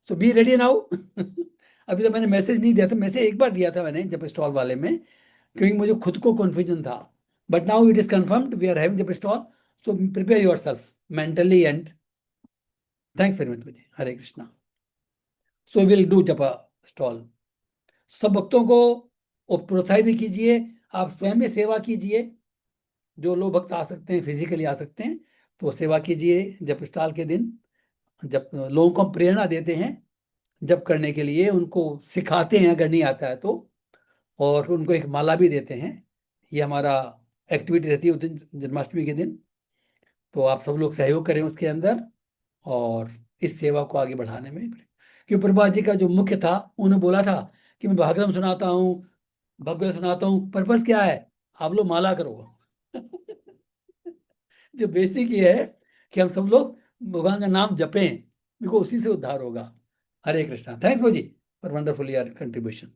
सो बी रेडी नाउ। अभी तो मैंने मैसेज नहीं दिया था, मैसेज एक बार दिया था मैंने जब स्टॉल वाले में, क्योंकि मुझे खुद को कन्फ्यूजन था। But now it is confirmed we are having japa stall. So prepare yourself mentally and thanks very much मुझे। Hare Krishna. So will do japa stall. सब भक्तों को प्रोत्साहित भी कीजिए, आप स्वयं भी सेवा कीजिए। जो लोग भक्त आ सकते हैं, फिजिकली आ सकते हैं, तो सेवा कीजिए जब स्टॉल के दिन। जब लोगों को हम प्रेरणा देते हैं जब करने के लिए, उनको सिखाते हैं अगर नहीं आता है तो, और उनको एक माला भी देते हैं। ये हमारा एक्टिविटी रहती है उस दिन जन्माष्टमी के दिन। तो आप सब लोग सहयोग करें उसके अंदर और इस सेवा को आगे बढ़ाने में। क्योंकि प्रभुपाद जी का जो मुख्य था, उन्होंने बोला था कि मैं भागवतम सुनाता हूँ, भगवत सुनाता हूँ, पर्पस क्या है, आप लोग माला करो। जो बेसिक ये है कि हम सब लोग भगवान का नाम जपें, बिल्कुल उसी से उद्धार होगा। हरे कृष्णा। थैंक्स जी for wonderful your contribution.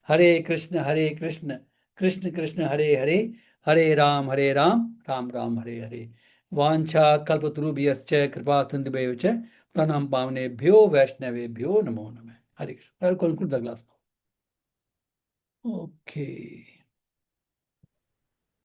Hare Krishna Krishna Krishna Hare Hare, Hare Ram Ram Ram Hare Hare. वांछा कल्पतरुभ्यश्च कृपा सिन्धुभ्यो च पतितानां पावनेभ्यो वैष्णवेभ्यो नमो नमः। Hare Krishna. I will conclude the class now. Okay.